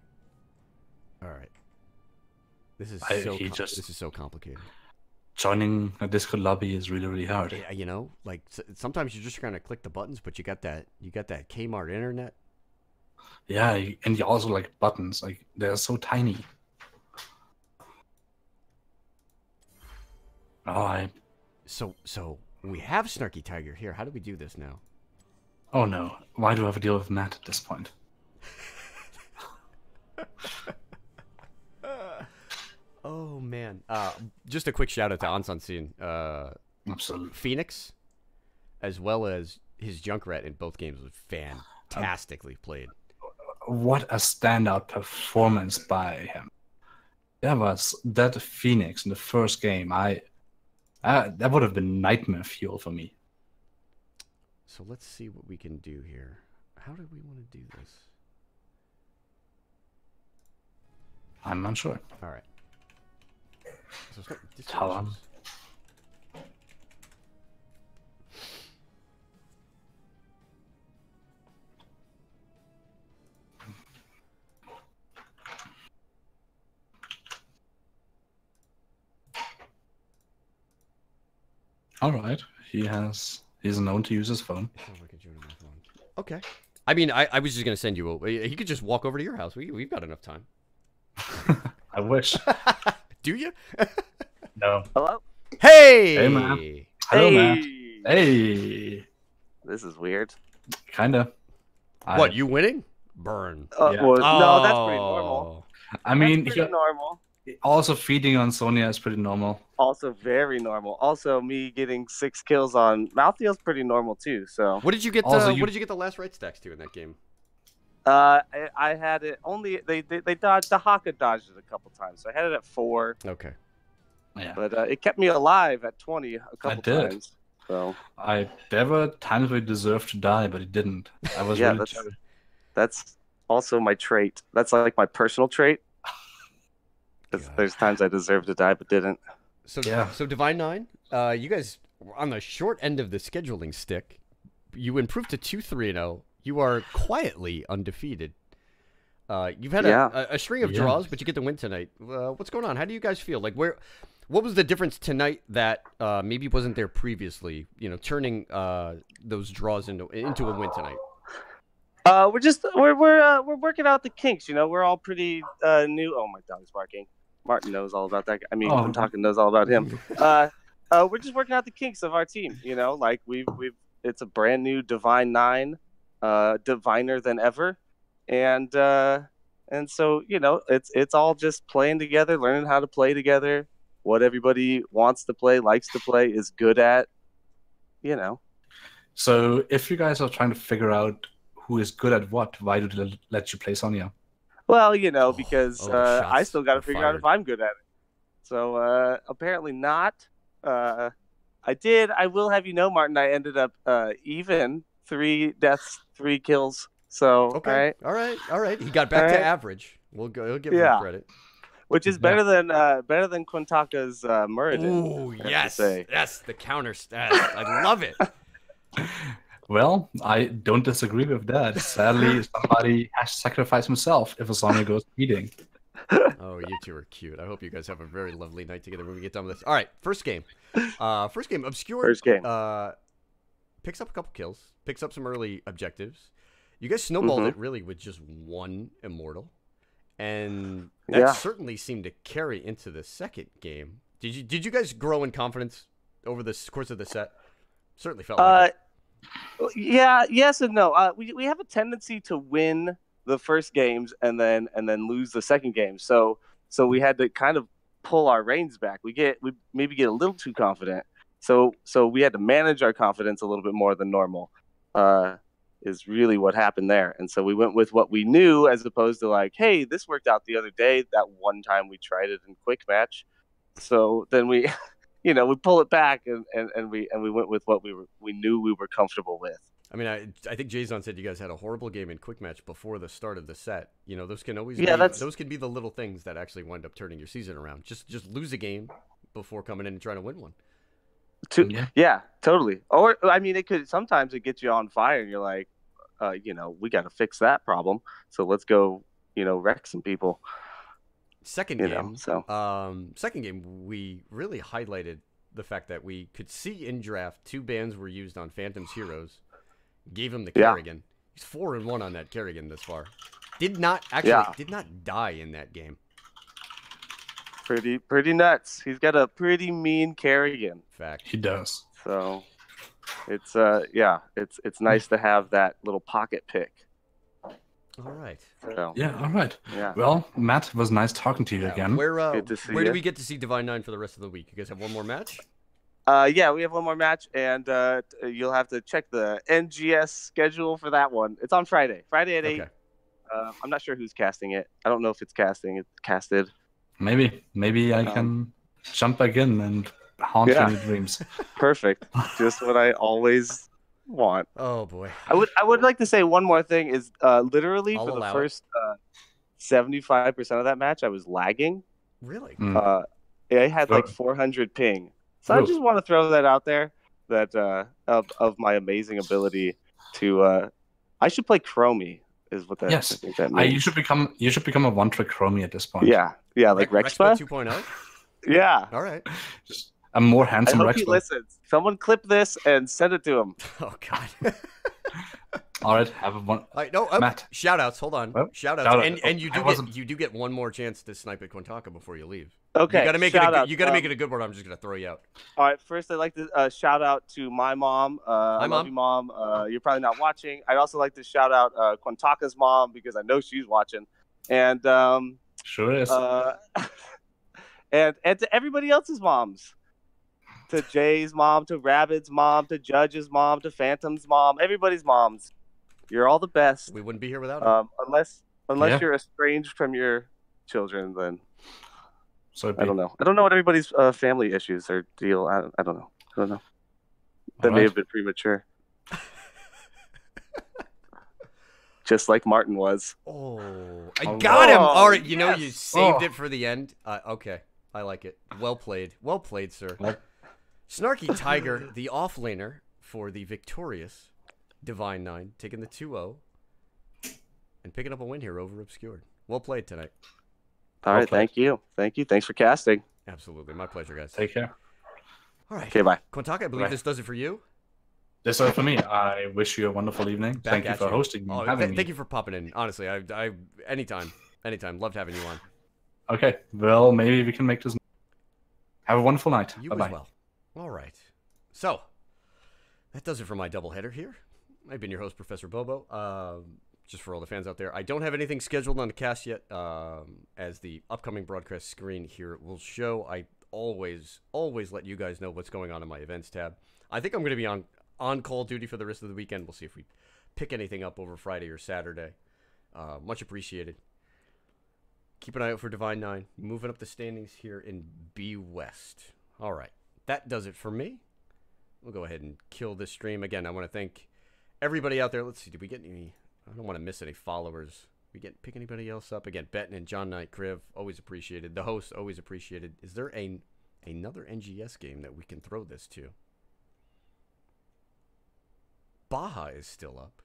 All right. This is so complicated. Joining a Discord lobby is really, really hard. Yeah, you know, like sometimes you're just trying to click the buttons, but you got that Kmart internet. Yeah, and you also like buttons. Like they're so tiny. Oh, So we have Snarky Tiger here. How do we do this now? Oh no! Why do I have to deal with Matt at this point? Oh man! Just a quick shout out to Ansan Sin, Absolutely. Phoenix, as well as his Junkrat in both games was fantastically played. What a standout performance by him! That Phoenix in the first game. That would have been nightmare fuel for me. So let's see what we can do here. How do we want to do this? I'm unsure. All right. So Tell him. All right. He's known to use his phone. Okay. I mean, I was just gonna send you. He could just walk over to your house. We've got enough time. I wish. Do you? No. Hello? Hey! Hey, man. Hello, Matt. Hey. This is weird. Kinda. What, you winning? Burn. Yeah. Well, no, that's pretty normal. I mean, That's pretty normal. also feeding on Sonya is pretty normal. Also very normal. Also, me getting 6 kills on Malthiel's pretty normal too. So. What did you get? Also, what did you get the last right stacks to in that game? I had it only they dodged the Haka dodged it a couple times, so I had it at 4. Okay. Yeah. But it kept me alive at 20 a couple times. So. There were times where he deserved to die, but he didn't. I was really jealous. That's also my trait. That's like my personal trait. There's times I deserve to die but didn't. So yeah. So Divine Nine, you guys were on the short end of the scheduling stick. You improved to 2-3-0. You are quietly undefeated. You've had a string of draws, but you get the win tonight. What's going on? How do you guys feel? Like what was the difference tonight that maybe wasn't there previously? You know, turning those draws into a win tonight. We're working out the kinks. You know, we're all pretty new. Oh, my dog's barking. Martin knows all about that guy. I mean, Quintaka knows all about him. We're just working out the kinks of our team. You know, like it's a brand new Divine Nine, diviner than ever, and so you know, it's all just playing together, learning how to play together. What everybody wants to play, likes to play, is good at. You know. So if you guys are trying to figure out who is good at what, why do they let you play Sonya? Well, you know, because I still got to figure out if I'm good at it. So apparently not. I will have you know, Martin, I ended up even 3 deaths, 3 kills. So okay, all right. He got back to average. We'll give him credit. Which is better than Quintaka's Muradin. Ooh, yes, the counter stat. I love it. Well, I don't disagree with that. Sadly, somebody has to sacrifice himself if a Sonya goes eating. Oh, you two are cute. I hope you guys have a very lovely night together when we get done with this. All right, first game. Obscure. First game. Picks up a couple kills. Picks up some early objectives. You guys snowballed it really with just 1 immortal, and that certainly seemed to carry into the second game. Did you guys grow in confidence over the course of the set? Certainly felt like it. Yeah, yes and no. We have a tendency to win the first games and then lose the second game. So we had to kind of pull our reins back. We maybe get a little too confident. So we had to manage our confidence a little bit more than normal. Is really what happened there. And so we went with what we knew as opposed to like, hey, this worked out the other day, that one time we tried it in quick match. So then we we pull it back and we went with what we knew we were comfortable with. I mean, I think Jason said you guys had a horrible game in quick match before the start of the set. Those can always those can be the little things that actually wind up turning your season around. Just lose a game before coming in and trying to win one. Yeah, totally. Or I mean, sometimes it gets you on fire and you're like, we got to fix that problem. So let's go, wreck some people. Second game, we really highlighted the fact that we could see in draft 2 bans were used on Phantom's heroes. Gave him the Kerrigan. He's 4-1 on that Kerrigan this far. Did not die in that game. Pretty nuts. He's got a pretty mean Kerrigan. Fact. He does. So it's it's nice to have that little pocket pick. All right. So, all right. Yeah. Well, Matt, it was nice talking to you again. Where do we get to see Divine 9 for the rest of the week? You guys have one more match? Yeah, we have one more match, and you'll have to check the NGS schedule for that one. It's on Friday. Friday at 8. Okay. I'm not sure who's casting it. I don't know if it's casted. Maybe I can jump back in and haunt your dreams. Perfect. Just what I always want. Oh boy. I would like to say one more thing is literally for the first 75% of that match I was lagging. Really? I had like 400 ping. So I just want to throw that out there that of my amazing ability to I should play Chromie is what that I think that means. You should become a one-trick Chromie at this point. Yeah, like Rexpa 2.0. Yeah. All right. Just a more handsome I hope Rexpa. he listens. Someone clip this and send it to him. Oh God. All right, have a one. All right, no, Matt. Shout-outs. Hold on. Oh, shout-outs. And you do get one more chance to snipe at Quintaka before you leave. Okay. You got to make make it a good one. I'm just gonna throw you out. All right. First, I'd like to shout out to my mom. I love you, Mom. You're probably not watching. I'd also like to shout out Quintaka's mom because I know she's watching, and sure is. And to everybody else's moms. To Jay's mom, to Rabbit's mom, to Judge's mom, to Phantom's mom, everybody's moms. You're all the best. We wouldn't be here without them. Unless you're estranged from your children, then so I don't know. I don't know what everybody's family issues or deal. I don't know. That may have been premature. Just like Martin was. Oh, I got him. All right, yes. You saved it for the end. Okay, I like it. Well played, sir. Snarky Tiger, the offlaner for the victorious Divine 9, taking the 2-0 and picking up a win here over Obscured. Well played tonight. All right, thank you. Thanks for casting. Absolutely, my pleasure, guys. Take care. All right. Okay, bye. Quintaka, I believe this does it for you. This does it for me. I wish you a wonderful evening. Thank you for hosting me. Thank you for popping in. Honestly, I anytime, loved having you on. Okay, well, maybe we can make this. Have a wonderful night. You Bye-bye. as well. All right. So, that does it for my doubleheader here. I've been your host, Professor Bobo. Just for all the fans out there, I don't have anything scheduled on the cast yet. As the upcoming broadcast screen here will show, I always let you guys know what's going on in my events tab. I think I'm going to be on call duty for the rest of the weekend. We'll see if we pick anything up over Friday or Saturday. Much appreciated. Keep an eye out for Divine 9. Moving up the standings here in B West. All right. That does it for me. We'll go ahead and kill this stream. Again, I want to thank everybody out there. Let's see. Did we get any? I don't want to miss any followers. Pick anybody else up? Again, Benton and John Knight, Kriv, always appreciated. The host, always appreciated. Is there another NGS game that we can throw this to? Baja is still up.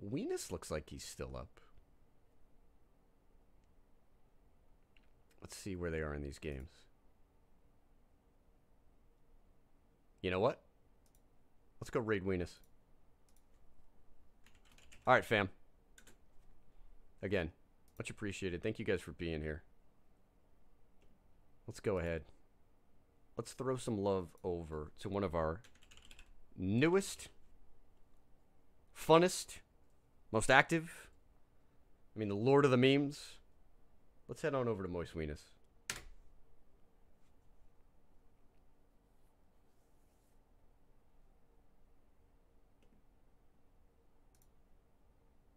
Weenus looks like he's still up. Let's see where they are in these games. You know what? Let's go raid Weenus. All right, fam. Again, much appreciated. Thank you guys for being here. Let's go ahead. Let's throw some love over to one of our newest funnest, most active. I mean, the lord of the memes. Let's head on over to Moist Weenus.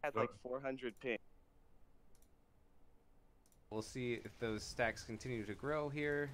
Had like 400 ping. We'll see if those stacks continue to grow here.